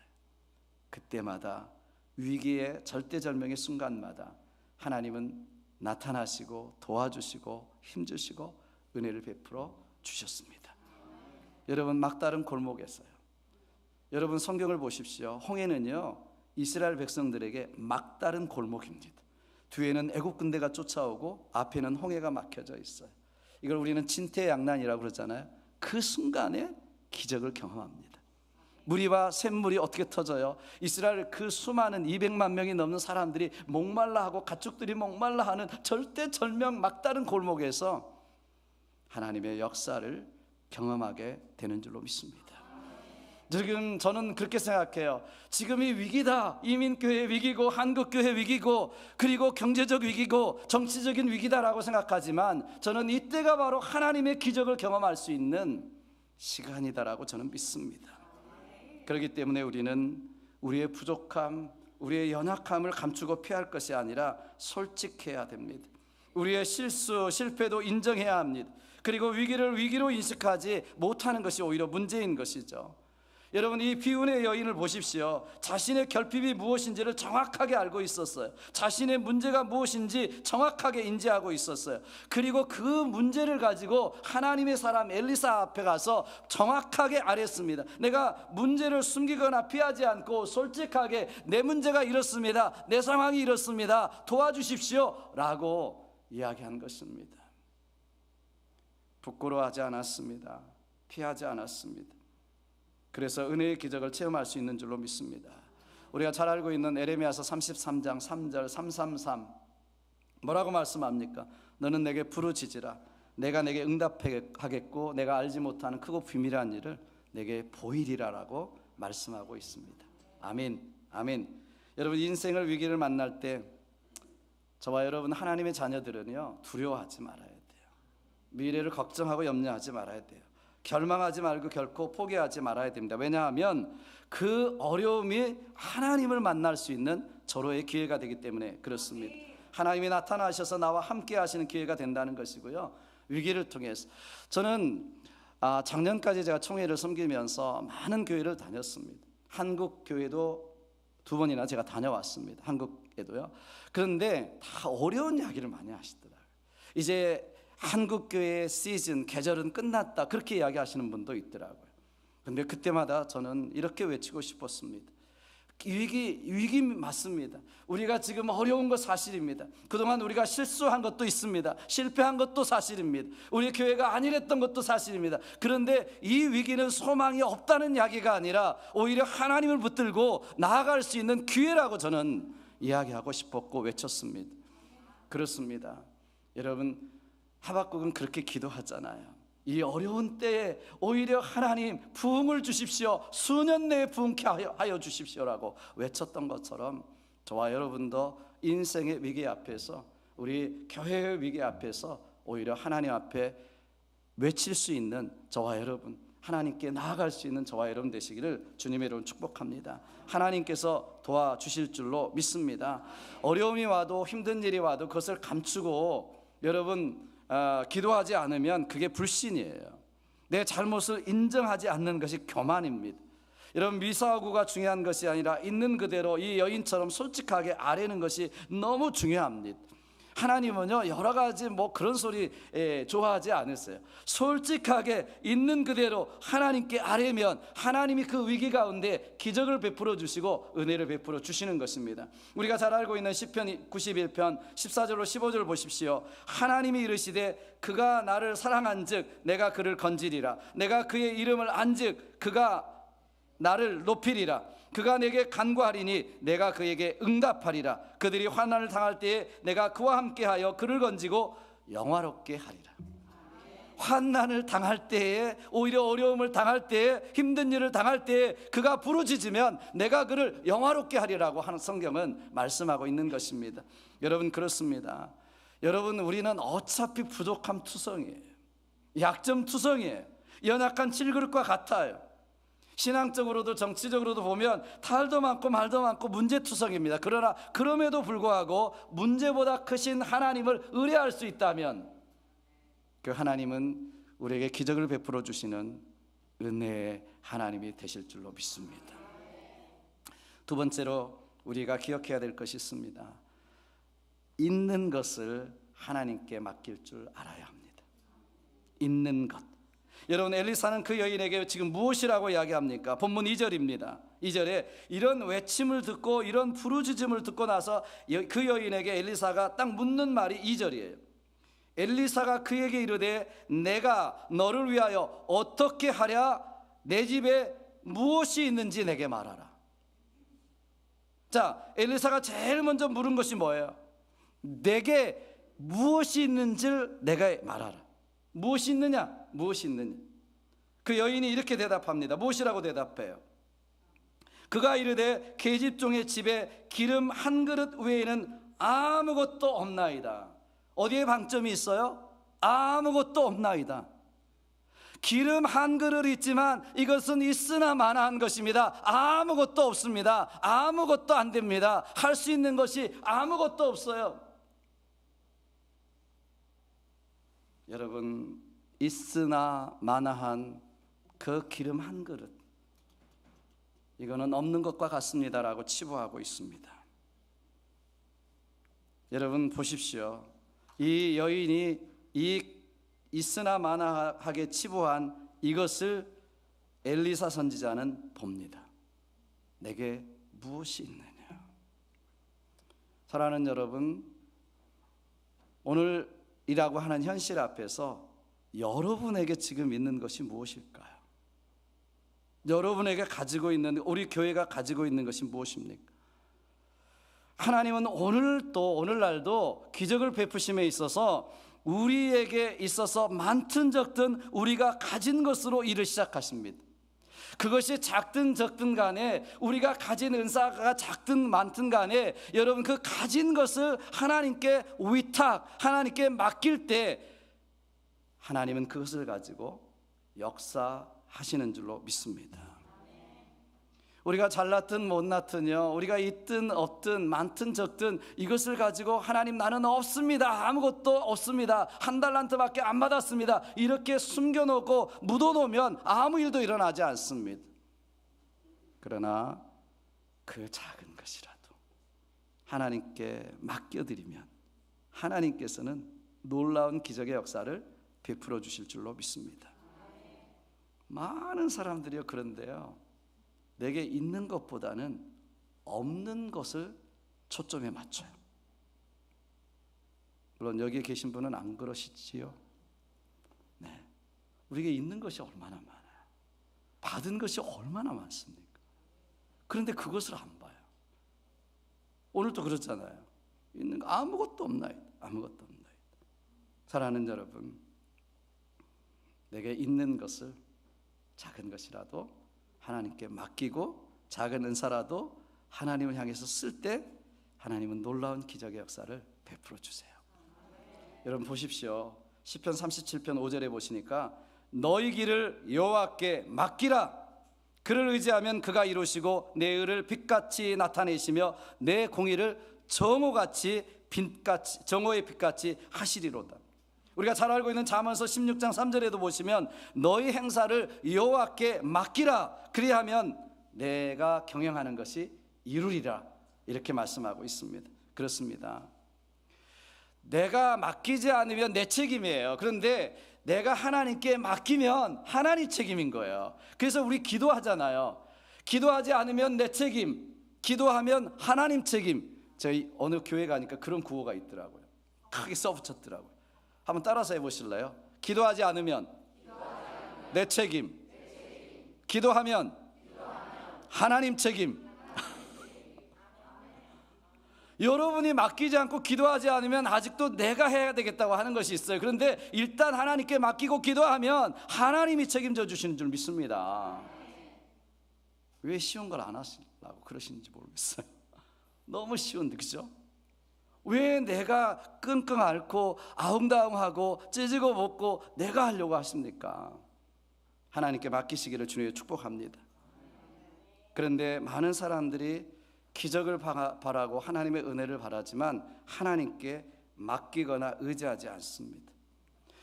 그때마다 위기의 절대절명의 순간마다 하나님은 나타나시고 도와주시고 힘주시고 은혜를 베풀어 주셨습니다. 여러분, 막다른 골목에서요, 여러분 성경을 보십시오. 홍해는요 이스라엘 백성들에게 막다른 골목입니다. 뒤에는 애국 군대가 쫓아오고 앞에는 홍해가 막혀져 있어요. 이걸 우리는 진퇴양난이라고 그러잖아요. 그 순간에 기적을 경험합니다. 무리와 샘물이 어떻게 터져요? 이스라엘 그 수많은 200만 명이 넘는 사람들이 목말라하고 가축들이 목말라하는 절대절명 막다른 골목에서 하나님의 역사를 경험하게 되는 줄로 믿습니다. 지금 저는 그렇게 생각해요. 지금이 위기다. 이민교회 위기고 한국교회 위기고 그리고 경제적 위기고 정치적인 위기다라고 생각하지만 저는 이때가 바로 하나님의 기적을 경험할 수 있는 시간이다라고 저는 믿습니다. 그렇기 때문에 우리는 우리의 부족함, 우리의 연약함을 감추고 피할 것이 아니라 솔직해야 됩니다. 우리의 실수, 실패도 인정해야 합니다. 그리고 위기를 위기로 인식하지 못하는 것이 오히려 문제인 것이죠. 여러분, 이 비운의 여인을 보십시오. 자신의 결핍이 무엇인지를 정확하게 알고 있었어요. 자신의 문제가 무엇인지 정확하게 인지하고 있었어요. 그리고 그 문제를 가지고 하나님의 사람 엘리사 앞에 가서 정확하게 아뢰습니다. 내가 문제를 숨기거나 피하지 않고 솔직하게 내 문제가 이렇습니다. 내 상황이 이렇습니다. 도와주십시오 라고 이야기한 것입니다. 부끄러워하지 않았습니다. 피하지 않았습니다. 그래서 은혜의 기적을 체험할 수 있는 줄로 믿습니다. 우리가 잘 알고 있는 에레미야서 33장 3절 333 뭐라고 말씀합니까? 너는 내게 부르짖으라. 내가 내게 응답하겠고 내가 알지 못하는 크고 비밀한 일을 내게 보이리라라고 말씀하고 있습니다. 아멘. 아멘. 여러분, 인생을 위기를 만날 때 저와 여러분 하나님의 자녀들은요 두려워하지 말아야 돼요. 미래를 걱정하고 염려하지 말아야 돼요. 결망하지 말고 결코 포기하지 말아야 됩니다. 왜냐하면 그 어려움이 하나님을 만날 수 있는 절호의 기회가 되기 때문에 그렇습니다. 하나님이 나타나셔서 나와 함께 하시는 기회가 된다는 것이고요. 위기를 통해서 저는 작년까지 제가 총회를 섬기면서 많은 교회를 다녔습니다. 한국 교회도 2번이나 제가 다녀왔습니다. 한국에도요. 그런데 다 어려운 이야기를 많이 하시더라고요. 이제 한국교회의 시즌, 계절은 끝났다, 그렇게 이야기하시는 분도 있더라고요. 그런데 그때마다 저는 이렇게 외치고 싶었습니다. 위기 맞습니다. 우리가 지금 어려운 것 사실입니다. 그동안 우리가 실수한 것도 있습니다. 실패한 것도 사실입니다. 우리 교회가 안일했던 것도 사실입니다. 그런데 이 위기는 소망이 없다는 이야기가 아니라 오히려 하나님을 붙들고 나아갈 수 있는 기회라고 저는 이야기하고 싶었고 외쳤습니다. 그렇습니다. 여러분, 하박국은 그렇게 기도하잖아요. 이 어려운 때에 오히려 하나님 부흥을 주십시오. 수년 내에 부흥케 하여 주십시오라고 외쳤던 것처럼 저와 여러분도 인생의 위기 앞에서, 우리 교회의 위기 앞에서 오히려 하나님 앞에 외칠 수 있는 저와 여러분, 하나님께 나아갈 수 있는 저와 여러분 되시기를 주님의 이름으로 축복합니다. 하나님께서 도와주실 줄로 믿습니다. 어려움이 와도 힘든 일이 와도 그것을 감추고 여러분 기도하지 않으면 그게 불신이에요. 내 잘못을 인정하지 않는 것이 교만입니다. 여러분, 미사오구가 중요한 것이 아니라 있는 그대로 이 여인처럼 솔직하게 아뢰는 것이 너무 중요합니다. 하나님은요 여러 가지 그런 소리 좋아하지 않으세요. 솔직하게 있는 그대로 하나님께 아뢰면 하나님이 그 위기 가운데 기적을 베풀어 주시고 은혜를 베풀어 주시는 것입니다. 우리가 잘 알고 있는 시편 91편 14절로 15절 보십시오. 하나님이 이르시되 그가 나를 사랑한즉 내가 그를 건지리라. 내가 그의 이름을 안즉 그가 나를 높이리라. 그가 내게 간구하리니 내가 그에게 응답하리라. 그들이 환난을 당할 때에 내가 그와 함께하여 그를 건지고 영화롭게 하리라. 환난을 당할 때에, 오히려 어려움을 당할 때에, 힘든 일을 당할 때에 그가 부르짖으면 내가 그를 영화롭게 하리라고 하는 성경은 말씀하고 있는 것입니다. 여러분, 그렇습니다. 여러분, 우리는 어차피 부족함 투성이에요. 약점 투성이에요. 연약한 질그릇과 같아요. 신앙적으로도 정치적으로도 보면 탈도 많고 말도 많고 문제투성입니다. 그러나 그럼에도 불구하고 문제보다 크신 하나님을 의뢰할 수 있다면 그 하나님은 우리에게 기적을 베풀어 주시는 은혜의 하나님이 되실 줄로 믿습니다. 두 번째로 우리가 기억해야 될 것이 있습니다. 있는 것을 하나님께 맡길 줄 알아야 합니다. 있는 것. 여러분, 엘리사는 그 여인에게 지금 무엇이라고 이야기합니까? 본문 2절입니다. 2절에 이런 외침을 듣고 이런 부르짖음을 듣고 나서 그 여인에게 엘리사가 딱 묻는 말이 2절이에요. 엘리사가 그에게 이르되 내가 너를 위하여 어떻게 하랴? 내 집에 무엇이 있는지 내게 말하라. 자, 엘리사가 제일 먼저 물은 것이 뭐예요? 내게 무엇이 있는지를 내가 말하라. 무엇이 있느냐? 무엇이 있느냐? 그 여인이 이렇게 대답합니다. 무엇이라고 대답해요? 그가 이르되 계집종의 집에 기름 한 그릇 외에는 아무것도 없나이다. 어디에 방점이 있어요? 아무것도 없나이다. 기름 한 그릇 있지만 이것은 있으나 마나한 것입니다. 아무것도 없습니다. 아무것도 안 됩니다. 할 수 있는 것이 아무것도 없어요. 여러분, 있으나 마나한 그 기름 한 그릇, 이거는 없는 것과 같습니다라고 치부하고 있습니다. 여러분 보십시오. 이 여인이 이 있으나 마나하게 치부한 이것을 엘리사 선지자는 봅니다. 내게 무엇이 있느냐? 사랑하는 여러분, 오늘이라고 하는 현실 앞에서 여러분에게 지금 있는 것이 무엇일까요? 여러분에게 가지고 있는, 우리 교회가 가지고 있는 것이 무엇입니까? 하나님은 오늘날도 기적을 베푸심에 있어서 우리에게 있어서 많든 적든 우리가 가진 것으로 일을 시작하십니다. 그것이 작든 적든 간에, 우리가 가진 은사가 작든 많든 간에, 여러분 그 가진 것을 하나님께 하나님께 맡길 때 하나님은 그것을 가지고 역사하시는 줄로 믿습니다. 우리가 잘났든 못났든요, 우리가 있든 없든 많든 적든 이것을 가지고 하나님 나는 없습니다, 아무것도 없습니다, 한 달란트밖에 안 받았습니다, 이렇게 숨겨놓고 묻어놓으면 아무 일도 일어나지 않습니다. 그러나 그 작은 것이라도 하나님께 맡겨드리면 하나님께서는 놀라운 기적의 역사를 베풀어 주실 줄로 믿습니다. 많은 사람들이요 그런데요, 내게 있는 것보다는 없는 것을 초점에 맞춰요. 물론 여기에 계신 분은 안 그러시지요. 네, 우리에게 있는 것이 얼마나 많아요. 받은 것이 얼마나 많습니까? 그런데 그것을 안 봐요. 오늘도 그렇잖아요. 있는 거 아무것도 없나이다. 아무것도 없나이다. 사랑하는 여러분, 내게 있는 것을 작은 것이라도 하나님께 맡기고 작은 은사라도 하나님을 향해서 쓸 때 하나님은 놀라운 기적의 역사를 베풀어 주세요. 여러분 보십시오. 시편 37편 5절에 보시니까 너희 길을 여호와께 맡기라. 그를 의지하면 그가 이루시고 내 의를 빛같이 나타내시며 내 공의를 정오의 빛같이 하시리로다. 우리가 잘 알고 있는 잠언서 16장 3절에도 보시면 너희 행사를 여호와께 맡기라. 그리하면 내가 경영하는 것이 이루리라. 이렇게 말씀하고 있습니다. 그렇습니다. 내가 맡기지 않으면 내 책임이에요. 그런데 내가 하나님께 맡기면 하나님 책임인 거예요. 그래서 우리 기도하잖아요. 기도하지 않으면 내 책임, 기도하면 하나님 책임. 저희 어느 교회 가니까 그런 구호가 있더라고요. 크게 써붙였더라고요. 한번 따라서 해보실래요? 기도하지 않으면 내 책임, 기도하면 하나님 책임. 여러분이 맡기지 않고 기도하지 않으면 아직도 내가 해야 되겠다고 하는 것이 있어요. 그런데 일단 하나님께 맡기고 기도하면 하나님이 책임져 주시는 줄 믿습니다. 왜 쉬운 걸 안 하시려고 그러시는지 모르겠어요. 너무 쉬운데, 그죠? 왜 내가 끙끙 앓고 아웅다웅하고 찢고 먹고 내가 하려고 하십니까? 하나님께 맡기시기를 주님의 축복합니다. 그런데 많은 사람들이 기적을 바라고 하나님의 은혜를 바라지만 하나님께 맡기거나 의지하지 않습니다.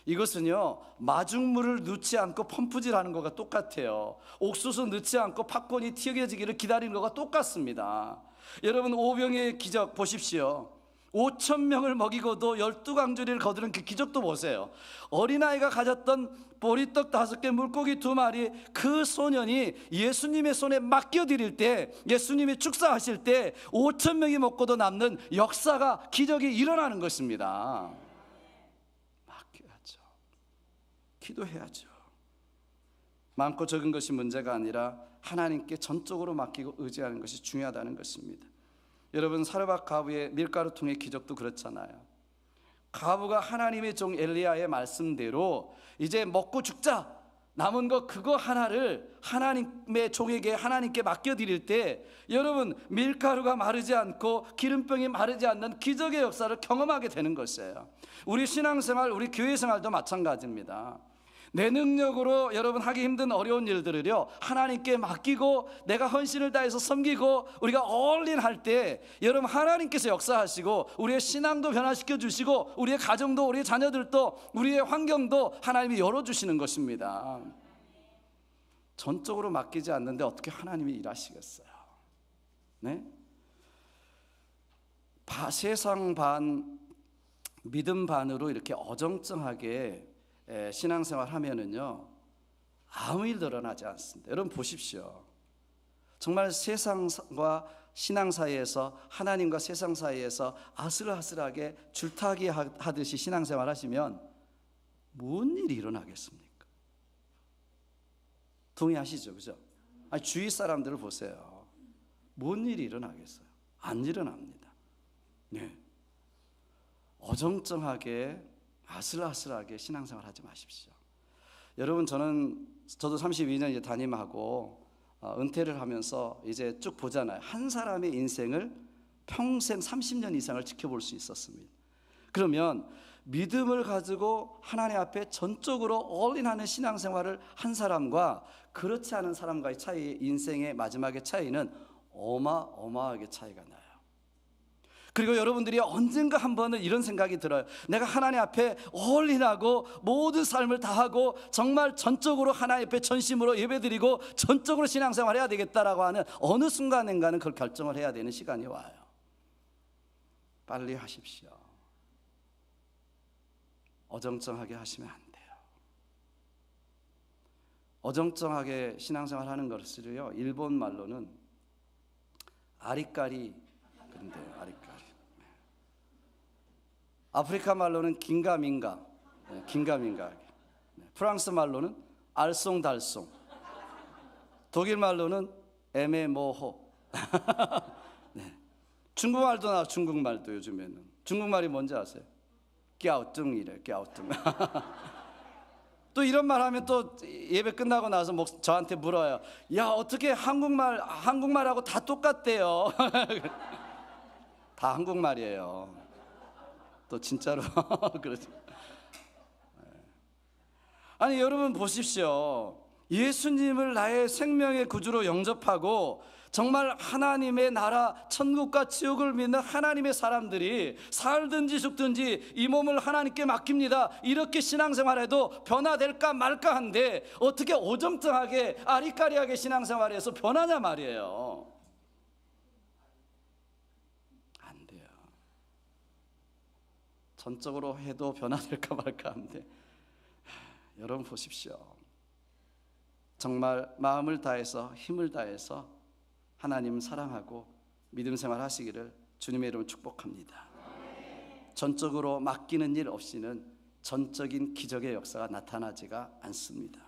이것은요, 마중물을 넣지 않고 펌프질하는 것과 똑같아요. 옥수수 넣지 않고 팝콘이 튀겨지기를 기다리는 것과 똑같습니다. 여러분, 오병의 기적 보십시오. 5,000명을 먹이고도 12강주리를 거두는 그 기적도 보세요. 어린아이가 가졌던 보리떡 5개, 물고기 2마리, 그 소년이 예수님의 손에 맡겨드릴 때, 예수님이 축사하실 때 5,000명이 먹고도 남는 역사가, 기적이 일어나는 것입니다. 맡겨야죠. 기도해야죠. 많고 적은 것이 문제가 아니라 하나님께 전적으로 맡기고 의지하는 것이 중요하다는 것입니다. 여러분, 사르밧 가부의 밀가루통의 기적도 그렇잖아요. 가부가 하나님의 종 엘리야의 말씀대로 이제 먹고 죽자, 남은 거 그거 하나를 하나님의 종에게, 하나님께 맡겨드릴 때, 여러분, 밀가루가 마르지 않고 기름병이 마르지 않는 기적의 역사를 경험하게 되는 것이에요. 우리 신앙생활, 우리 교회생활도 마찬가지입니다. 내 능력으로 여러분 하기 힘든 어려운 일들을요, 하나님께 맡기고 내가 헌신을 다해서 섬기고 우리가 올인할 때, 여러분, 하나님께서 역사하시고 우리의 신앙도 변화시켜 주시고 우리의 가정도, 우리의 자녀들도, 우리의 환경도 하나님이 열어주시는 것입니다. 전적으로 맡기지 않는데 어떻게 하나님이 일하시겠어요? 네? 세상 반 믿음 반으로 이렇게 어정쩡하게 신앙생활 하면은요, 아무 일 드러나지 않습니다. 여러분 보십시오. 정말 세상과 신앙 사이에서, 하나님과 세상 사이에서 아슬아슬하게 줄타기 하듯이 신앙생활 하시면 뭔 일이 일어나겠습니까? 동의하시죠? 그죠? 아니, 주위 사람들을 보세요. 뭔 일이 일어나겠어요? 안 일어납니다. 네. 어정쩡하게, 아슬아슬하게 신앙생활 하지 마십시오. 여러분, 저도 32년 이제 담임하고 은퇴를 하면서 이제 쭉 보잖아요. 한 사람의 인생을 평생 30년 이상을 지켜볼 수 있었습니다. 그러면 믿음을 가지고 하나님 앞에 전적으로 올인하는 신앙생활을 한 사람과 그렇지 않은 사람과의 차이, 인생의 마지막의 차이는 어마어마하게 차이가 나요. 그리고 여러분들이 언젠가 한 번은 이런 생각이 들어요. 내가 하나님 앞에 올인하고 모든 삶을 다하고 정말 전적으로 하나님 앞에 전심으로 예배드리고 전적으로 신앙생활 해야 되겠다라고 하는 어느 순간인가는 그걸 결정을 해야 되는 시간이 와요. 빨리 하십시오. 어정쩡하게 하시면 안 돼요. 어정쩡하게 신앙생활 하는 것을요, 일본 말로는 아리까리 그런데요, 아리까리. 아프리카 말로는 긴가민가, 긴가민가. 프랑스 말로는 알쏭달쏭. 독일 말로는 애매모호. 네. 중국말도 나와, 중국말도 요즘에는. 중국말이 뭔지 아세요? 꺄오뚱이래, 꺄오뚱. 또 이런 말 하면 또 예배 끝나고 나서 저한테 물어요. 야, 어떻게 한국말하고 다 똑같대요. 다 한국말이에요. 또 진짜로 그렇죠. 아니, 여러분 보십시오. 예수님을 나의 생명의 구주로 영접하고 정말 하나님의 나라, 천국과 지옥을 믿는 하나님의 사람들이 살든지 죽든지 이 몸을 하나님께 맡깁니다, 이렇게 신앙생활해도 변화될까 말까 한데 어떻게 오정쩡하게 아리까리하게 신앙생활해서 변하냐 말이에요. 안 돼요. 전적으로 해도 변화될까 말까 한데, 여러분 보십시오. 정말 마음을 다해서, 힘을 다해서 하나님 사랑하고 믿음 생활 하시기를 주님의 이름으로 축복합니다. 전적으로 맡기는 일 없이는 전적인 기적의 역사가 나타나지가 않습니다.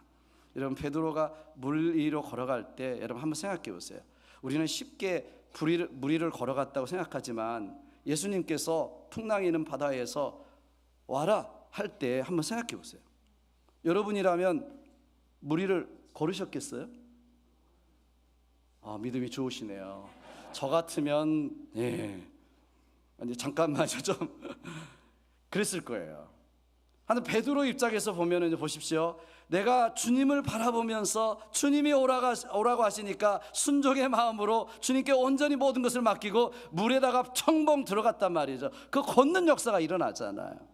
여러분, 베드로가 물 위로 걸어갈 때 여러분 한번 생각해 보세요. 우리는 쉽게 물 위를 걸어갔다고 생각하지만 예수님께서 풍랑이 있는 바다에서 와라 할 때 한번 생각해 보세요. 여러분이라면 물 위를 걸으셨겠어요? 믿음이 좋으시네요. 저 같으면 잠깐만요, 좀 그랬을 거예요. 하는 베드로 입장에서 보면은 보십시오. 내가 주님을 바라보면서 주님이 오라고 하시니까 순종의 마음으로 주님께 온전히 모든 것을 맡기고 물에다가 청봉 들어갔단 말이죠. 그 걷는 역사가 일어나잖아요.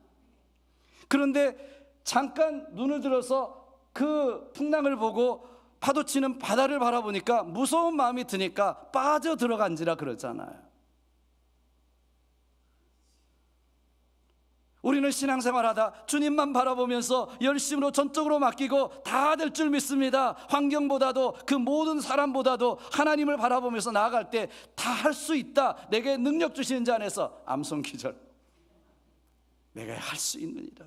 그런데 잠깐 눈을 들어서 그 풍랑을 보고 파도치는 바다를 바라보니까 무서운 마음이 드니까 빠져 들어간지라 그러잖아요. 우리는 신앙생활하다 주님만 바라보면서 열심으로 전적으로 맡기고 다 될 줄 믿습니다. 환경보다도 그 모든 사람보다도 하나님을 바라보면서 나아갈 때 다 할 수 있다. 내게 능력 주시는 자 안에서 암송기절, 내가 할 수 있느니라.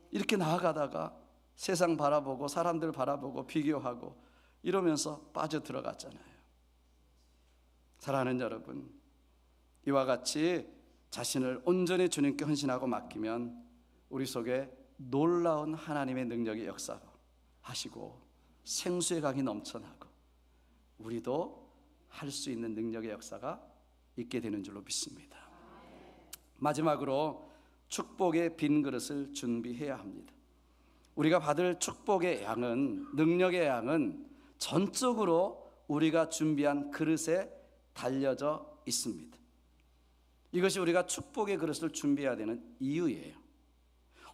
이렇게 나아가다가 세상 바라보고 사람들 바라보고 비교하고 이러면서 빠져 들어갔잖아요. 사랑하는 여러분, 이와 같이 자신을 온전히 주님께 헌신하고 맡기면 우리 속에 놀라운 하나님의 능력의 역사가 하시고 생수의 강이 넘쳐나고 우리도 할 수 있는 능력의 역사가 있게 되는 줄로 믿습니다. 마지막으로 축복의 빈 그릇을 준비해야 합니다. 우리가 받을 축복의 양은, 능력의 양은 전적으로 우리가 준비한 그릇에 달려져 있습니다. 이것이 우리가 축복의 그릇을 준비해야 되는 이유예요.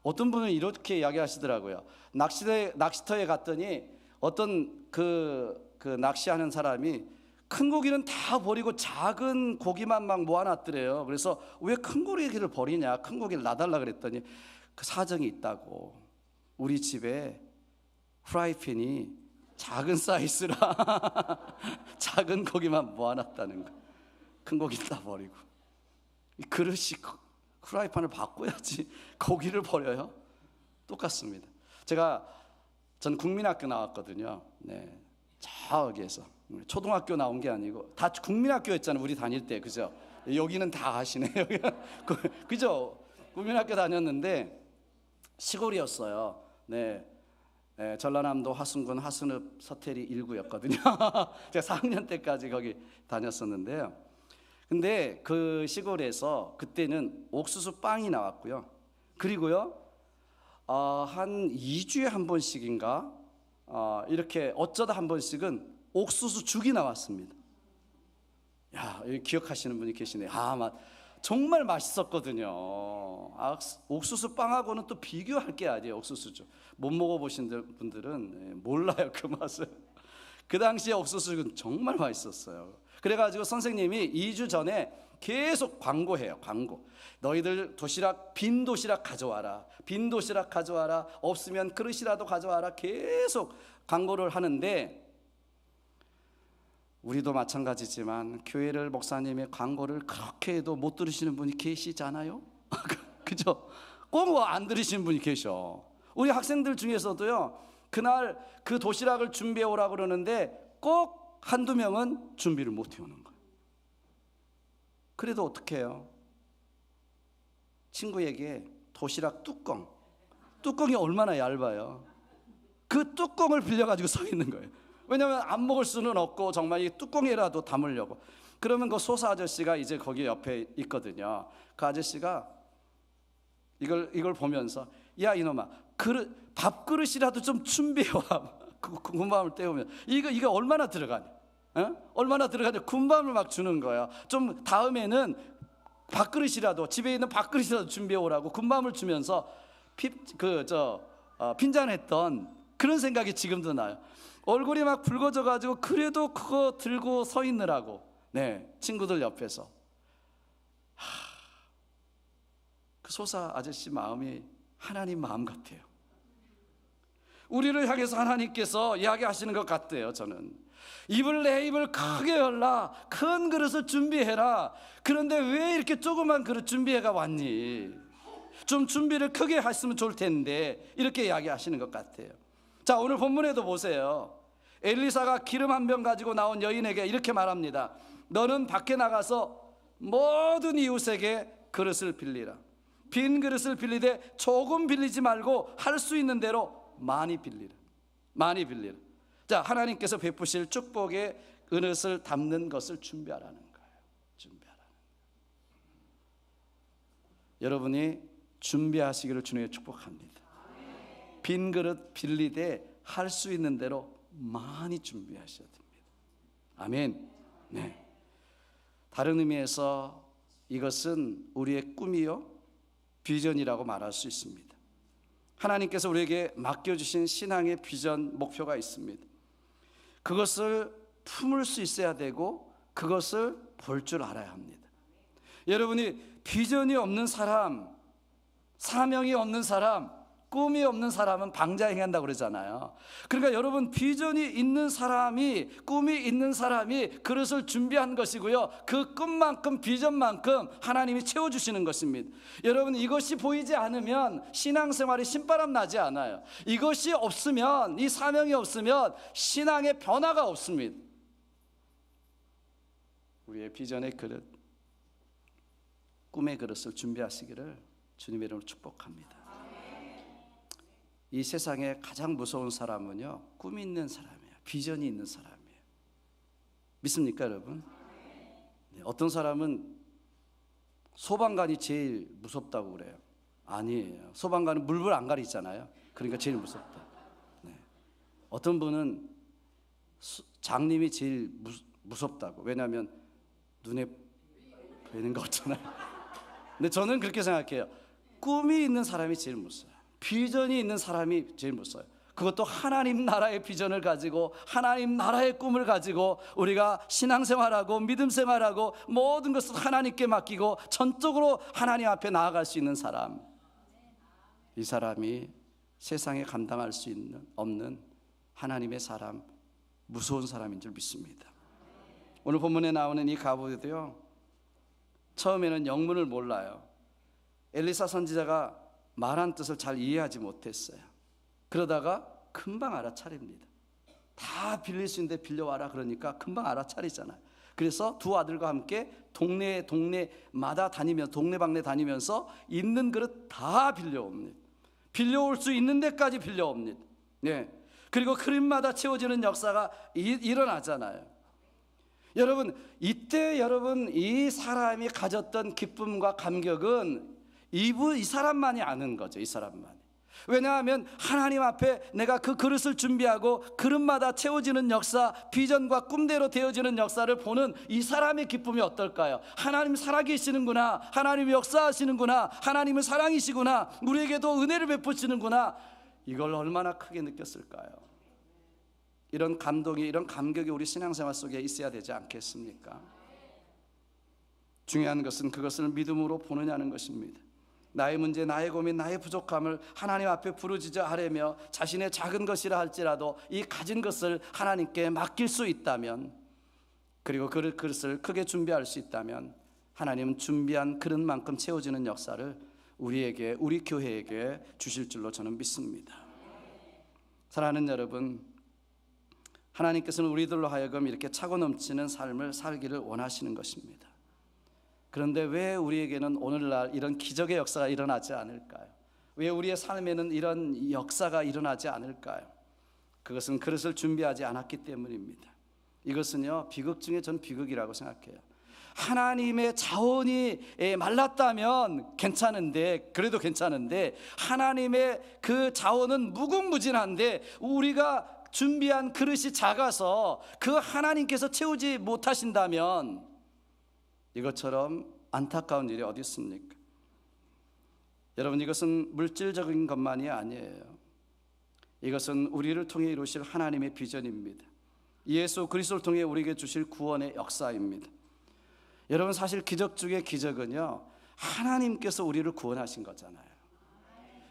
어떤 분은 이렇게 이야기하시더라고요. 낚시터에 갔더니 어떤 그 낚시하는 사람이 큰 고기는 다 버리고 작은 고기만 막 모아놨더래요. 그래서 왜 큰 고기를 버리냐, 큰 고기를 놔달라 그랬더니 그 사정이 있다고. 우리 집에 프라이팬이 작은 사이즈라 작은 고기만 모아놨다는 거. 큰 고기를 다 버리고. 이 그릇이 프라이팬을 바꿔야지 고기를 버려요? 똑같습니다. 전 국민학교 나왔거든요. 네, 저기에서 초등학교 나온 게 아니고 다 국민학교였잖아요. 우리 다닐 때, 그죠? 여기는 다 아시네요. 그죠? 국민학교 다녔는데 시골이었어요. 네, 전라남도 화순군 화순읍 서태리 1구였거든요. 제가 4학년 때까지 거기 다녔었는데요. 근데 그 시골에서 그때는 옥수수 빵이 나왔고요. 그리고요, 한 2주에 한 번씩인가 이렇게 어쩌다 한 번씩은 옥수수 죽이 나왔습니다. 야, 기억하시는 분이 계시네요. 정말 맛있었거든요. 옥수수 빵하고는 또 비교할 게 아니에요. 옥수수죽 못 먹어보신 분들은 몰라요, 그 맛을. 그 당시에 옥수수죽은 정말 맛있었어요. 그래가지고 선생님이 2주 전에 계속 광고해요. 광고. 너희들 빈 도시락 가져와라. 빈 도시락 가져와라. 없으면 그릇이라도 가져와라. 계속 광고를 하는데, 우리도 마찬가지지만 교회를 목사님의 광고를 그렇게 해도 못 들으시는 분이 계시잖아요. 그죠? 꼭 안 들으시는 분이 계셔. 우리 학생들 중에서도요, 그날 그 도시락을 준비해 오라고 그러는데 꼭 한두 명은 준비를 못 해오는 거예요. 그래도 어떻게 해요? 친구에게 도시락 뚜껑이 얼마나 얇아요. 그 뚜껑을 빌려가지고 서 있는 거예요. 왜냐하면 안 먹을 수는 없고 정말 이 뚜껑이라도 담으려고. 그러면 그 소사 아저씨가 이제 거기 옆에 있거든요. 그 아저씨가 이걸 보면서, 야 이놈아, 밥그릇이라도 좀 준비해와. 군밤을 때우면 이거 얼마나 들어가냐? 얼마나 들어가냐? 군밤을 막 주는 거예요. 좀 다음에는 밥그릇이라도, 집에 있는 밥그릇이라도 준비해 오라고 군밤을 주면서 핀잔했던 그런 생각이 지금도 나요. 얼굴이 막 붉어져 가지고 그래도 그거 들고 서 있느라고. 네, 친구들 옆에서. 그 소사 아저씨 마음이 하나님 마음 같아요. 우리를 향해서 하나님께서 이야기하시는 것 같아요. 저는 내 입을 크게 열라. 큰 그릇을 준비해라. 그런데 왜 이렇게 조그만 그릇 준비해가 왔니? 좀 준비를 크게 했으면 좋을 텐데, 이렇게 이야기하시는 것 같아요. 자, 오늘 본문에도 보세요. 엘리사가 기름 한 병 가지고 나온 여인에게 이렇게 말합니다. 너는 밖에 나가서 모든 이웃에게 그릇을 빌리라. 빈 그릇을 빌리되 조금 빌리지 말고 할 수 있는 대로 많이 빌리라. 많이 빌리라. 자, 하나님께서 베푸실 축복의 그릇을 담는 것을 준비하라는 거예요. 준비하라는 거예요. 여러분이 준비하시기를 주님의 축복합니다. 빈 그릇 빌리되 할 수 있는 대로 많이 준비하셔야 됩니다. 아멘. 네. 다른 의미에서 이것은 우리의 꿈이요, 비전이라고 말할 수 있습니다. 하나님께서 우리에게 맡겨주신 신앙의 비전, 목표가 있습니다. 그것을 품을 수 있어야 되고 그것을 볼 줄 알아야 합니다. 여러분이 비전이 없는 사람, 사명이 없는 사람, 꿈이 없는 사람은 방자행한다고 그러잖아요. 그러니까 여러분, 비전이 있는 사람이, 꿈이 있는 사람이 그것을 준비한 것이고요, 그 꿈만큼 비전만큼 하나님이 채워주시는 것입니다. 여러분, 이것이 보이지 않으면 신앙생활이 신바람 나지 않아요. 이것이 없으면, 이 사명이 없으면 신앙의 변화가 없습니다. 우리의 비전의 그릇, 꿈의 그릇을 준비하시기를 주님의 이름으로 축복합니다. 이 세상에 가장 무서운 사람은요, 꿈이 있는 사람이에요. 비전이 있는 사람이에요. 믿습니까, 여러분? 네, 어떤 사람은 소방관이 제일 무섭다고 그래요. 아니에요. 소방관은 물불 안 가리잖아요. 그러니까 제일 무섭다. 네. 어떤 분은 장님이 제일 무섭다고. 왜냐하면 눈에 보이는 거 없잖아요. 근데 저는 그렇게 생각해요. 꿈이 있는 사람이 제일 무서워요. 비전이 있는 사람이 제일 무서워요. 그것도 하나님 나라의 비전을 가지고 하나님 나라의 꿈을 가지고 우리가 신앙생활하고 믿음생활하고 모든 것을 하나님께 맡기고 전적으로 하나님 앞에 나아갈 수 있는 사람, 이 사람이 세상에 감당할 수 없는 하나님의 사람, 무서운 사람인 줄 믿습니다. 오늘 본문에 나오는 이 가보도요, 처음에는 영문을 몰라요. 엘리사 선지자가 말한 뜻을 잘 이해하지 못했어요. 그러다가 금방 알아차립니다. 다 빌릴 수 있는데 빌려와라 그러니까 금방 알아차리잖아요. 그래서 두 아들과 함께 동네마다 다니면서, 동네방네 다니면서 있는 그릇 다 빌려옵니다. 빌려올 수 있는 데까지 빌려옵니다. 네. 그리고 그릇마다 채워지는 역사가 일어나잖아요. 여러분, 이때 여러분, 이 사람이 가졌던 기쁨과 감격은 이 사람만이 아는 거죠. 이 사람만이. 왜냐하면 하나님 앞에 내가 그 그릇을 준비하고 그릇마다 채워지는 역사, 비전과 꿈대로 되어지는 역사를 보는 이 사람의 기쁨이 어떨까요? 하나님 살아계시는구나, 하나님이 역사하시는구나, 하나님은 사랑이시구나, 우리에게도 은혜를 베푸시는구나, 이걸 얼마나 크게 느꼈을까요? 이런 감동이, 이런 감격이 우리 신앙생활 속에 있어야 되지 않겠습니까? 중요한 것은 그것을 믿음으로 보느냐는 것입니다. 나의 문제, 나의 고민, 나의 부족함을 하나님 앞에 부르짖어 아뢰며 자신의 작은 것이라 할지라도 이 가진 것을 하나님께 맡길 수 있다면, 그리고 그릇을 크게 준비할 수 있다면 하나님은 준비한 그릇만큼 채워지는 역사를 우리에게, 우리 교회에게 주실 줄로 저는 믿습니다. 사랑하는 여러분, 하나님께서는 우리들로 하여금 이렇게 차고 넘치는 삶을 살기를 원하시는 것입니다. 그런데 왜 우리에게는 오늘날 이런 기적의 역사가 일어나지 않을까요? 왜 우리의 삶에는 이런 역사가 일어나지 않을까요? 그것은 그릇을 준비하지 않았기 때문입니다. 이것은요, 비극 중에 전 비극이라고 생각해요. 하나님의 자원이 말랐다면 괜찮은데, 그래도 괜찮은데, 하나님의 그 자원은 무궁무진한데 우리가 준비한 그릇이 작아서 그 하나님께서 채우지 못하신다면 이것처럼 안타까운 일이 어디 있습니까? 여러분, 이것은 물질적인 것만이 아니에요. 이것은 우리를 통해 이루실 하나님의 비전입니다. 예수 그리스도를 통해 우리에게 주실 구원의 역사입니다. 여러분, 사실 기적 중에 기적은요, 하나님께서 우리를 구원하신 거잖아요.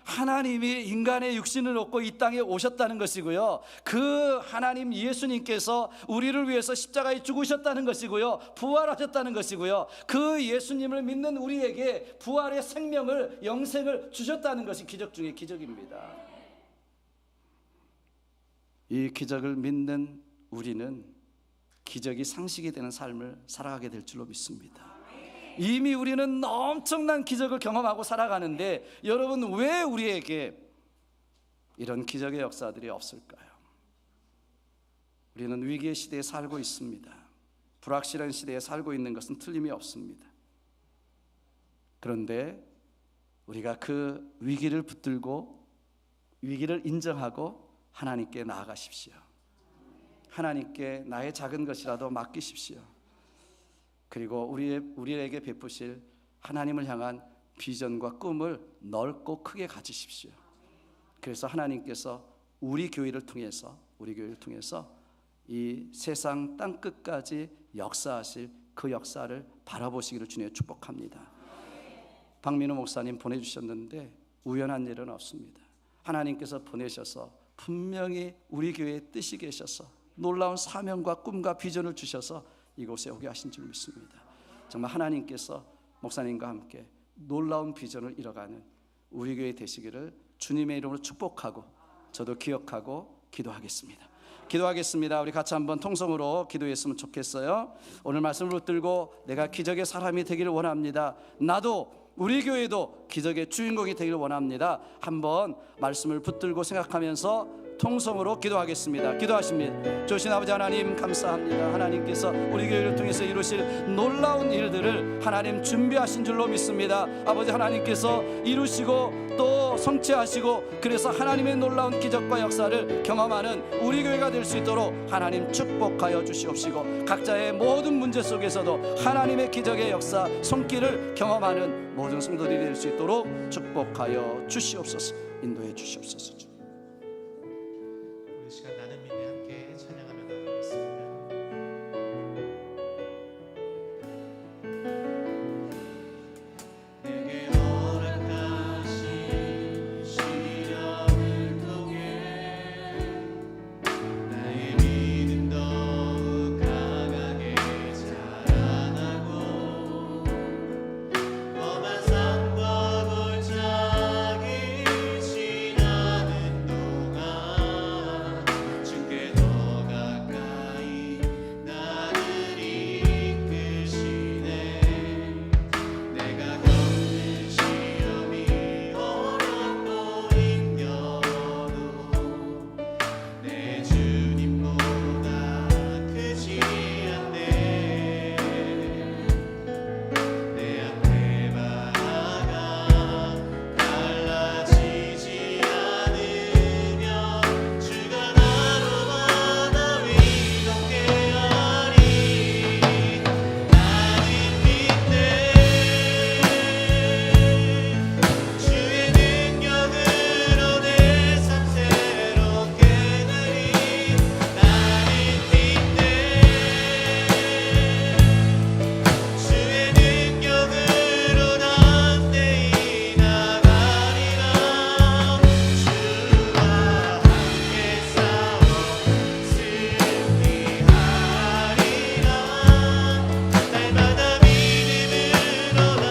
하나님이 인간의 육신을 얻고 이 땅에 오셨다는 것이고요, 그 하나님 예수님께서 우리를 위해서 십자가에 죽으셨다는 것이고요, 부활하셨다는 것이고요, 그 예수님을 믿는 우리에게 부활의 생명을, 영생을 주셨다는 것이 기적 중에 기적입니다. 이 기적을 믿는 우리는 기적이 상식이 되는 삶을 살아가게 될 줄로 믿습니다. 이미 우리는 엄청난 기적을 경험하고 살아가는데, 여러분, 왜 우리에게 이런 기적의 역사들이 없을까요? 우리는 위기의 시대에 살고 있습니다. 불확실한 시대에 살고 있는 것은 틀림이 없습니다. 그런데 우리가 그 위기를 붙들고 위기를 인정하고 하나님께 나아가십시오. 하나님께 나의 작은 것이라도 맡기십시오. 그리고 우리에게 베푸실 하나님을 향한 비전과 꿈을 넓고 크게 가지십시오. 그래서 하나님께서 우리 교회를 통해서 이 세상 땅 끝까지 역사하실 그 역사를 바라보시기를 주님의 축복합니다. 박민우 목사님 보내주셨는데 우연한 일은 없습니다. 하나님께서 보내셔서 분명히 우리 교회의 뜻이 계셔서 놀라운 사명과 꿈과 비전을 주셔서 이곳에 오게 하신 줄 믿습니다. 정말 하나님께서 목사님과 함께 놀라운 비전을 이뤄가는 우리 교회 되시기를 주님의 이름으로 축복하고 저도 기억하고 기도하겠습니다. 우리 같이 한번 통성으로 기도했으면 좋겠어요. 오늘 말씀을 붙들고 내가 기적의 사람이 되기를 원합니다. 나도 우리 교회도 기적의 주인공이 되기를 원합니다. 한번 말씀을 붙들고 생각하면서 통성으로 기도하겠습니다. 기도하십니다. 좋으신 아버지 하나님 감사합니다. 하나님께서 우리 교회를 통해서 이루실 놀라운 일들을 하나님 준비하신 줄로 믿습니다. 아버지 하나님께서 이루시고 또 성취하시고 그래서 하나님의 놀라운 기적과 역사를 경험하는 우리 교회가 될 수 있도록 하나님 축복하여 주시옵시고 각자의 모든 문제 속에서도 하나님의 기적의 역사 손길을 경험하는 모든 성도들이 될 수 있도록 축복하여 주시옵소서. 인도해 주시옵소서. 이 시간 나는 믿네 함께 찬양하며 나가겠습니다. 내게 허락하신 시련을 통해 나의 믿음 더욱 강하게 자라나고 험한 산과 골짜기 지나는 동안 주께 더 가까이 나를 이끄시네. 내가 겪는 시험이 어렵고 힘겨워도 내 주님보다 크지 않네. 내 앞에 바다가 갈라지지 않으며 주가 나로 바다 위 걷게 하리. 나는 믿네. 주의 능력으로 내 삶 새롭게 되리. 나는 믿네. 주의 능력으로 담대히 나가리라. 주와 함께 싸워 승리하리라. 날마다 믿음으로 나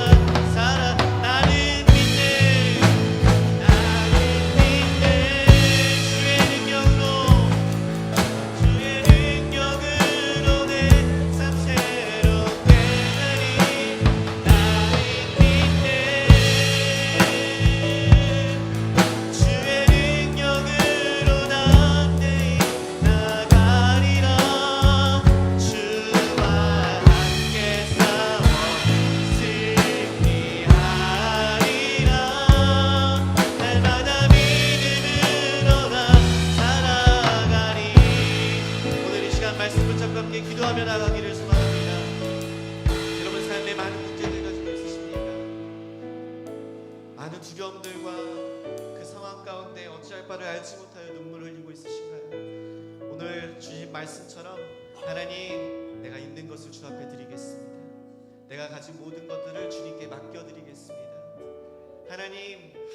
살아. 나는 믿네. 주의 능력으로 내 삶 새롭게 되리. 나는 믿네. 주의 능력으로 담대히 나가리라. 주와 함께 싸워 승리하리라. 날마다 믿음으로 나 살아가리. 오늘 이 시간 말씀 붙잡고 함께 기도하며 나가기를 소망합니다. 여러분 삶에 많은 문제들 가지고 있으십니까? 많은 두려움들과 그 상황 가운데 어찌할 바를 알지 못하여 눈물을 흘리고 있으신가요? 오늘 주신 말씀처럼 하나님 내가 있는 것을 주 앞에 드리겠습니다. 내가 가진 모든 것들을 주님께 맡겨드리겠습니다.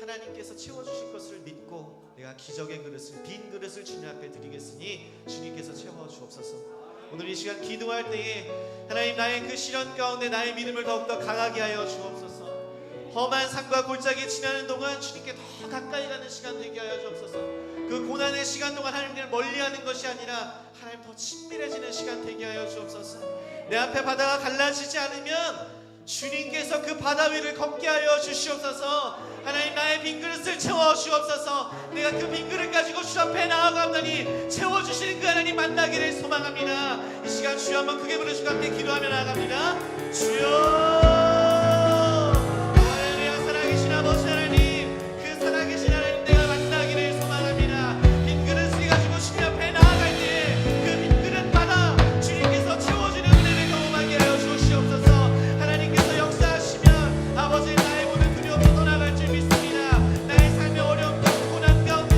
하나님께서 채워주실 것을 믿고 내가 기적의 그릇을 빈 그릇을 주님 앞에 드리겠으니 주님께서 채워주옵소서. 오늘 이 시간 기도할 때에 하나님 나의 그 시련 가운데 나의 믿음을 더욱더 강하게 하여 주옵소서. 험한 산과 골짜기 지나는 동안 주님께 더 가까이 가는 시간 되게 하여 주옵소서. 그 고난의 시간 동안 하나님을 멀리하는 것이 아니라 하나님 더 친밀해지는 시간 되게 하여 주옵소서. 내 앞에 바다가 갈라지지 않으면 주님께서 그 바다 위를 걷게 하여 주시옵소서. 하나님 나의 빈 그릇을 채워 주옵소서. 내가 그 빈 그릇 가지고 주 앞에 나아가오니 채워주시는 그 하나님 만나기를 소망합니다. 이 시간 주여 한번 크게 부르시고 함께 기도하며 나아갑니다. 주여 할렐루야. 살아계신 아버지 하나님, 그 살아계신 하나님 내가 만나기를 소망합니다. 빈 그릇을 가지고 주님 앞에 나아갈 때 그 빈 그릇 받아 주님께서 채워주는 은혜를 경험하게 하여 주시옵소서. 하나님께서 역사하시면 아버지 나의 모든 두려움도 떠나갈 줄 믿습니다. 나의 삶의 어려움과 고난 가운데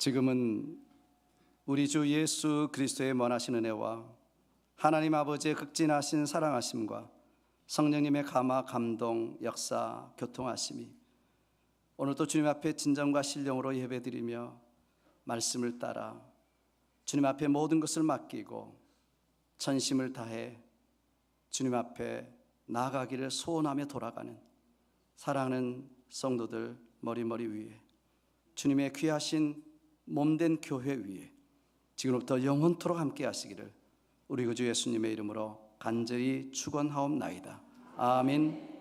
지금은 우리 주 예수 그리스도의 원하신 은혜와 하나님 아버지의 극진하신 사랑하심과 성령님의 감화, 감동, 역사, 교통하심이 오늘도 주님 앞에 진정과 신령으로 예배드리며 말씀을 따라 주님 앞에 모든 것을 맡기고 전심을 다해 주님 앞에 나아가기를 소원하며 돌아가는 사랑하는 성도들 머리머리 위에 주님의 귀하신 몸된 교회 위에 지금부터 영원토록 함께 하시기를 우리 구주 예수님의 이름으로 간절히 축원하옵나이다. 아멘.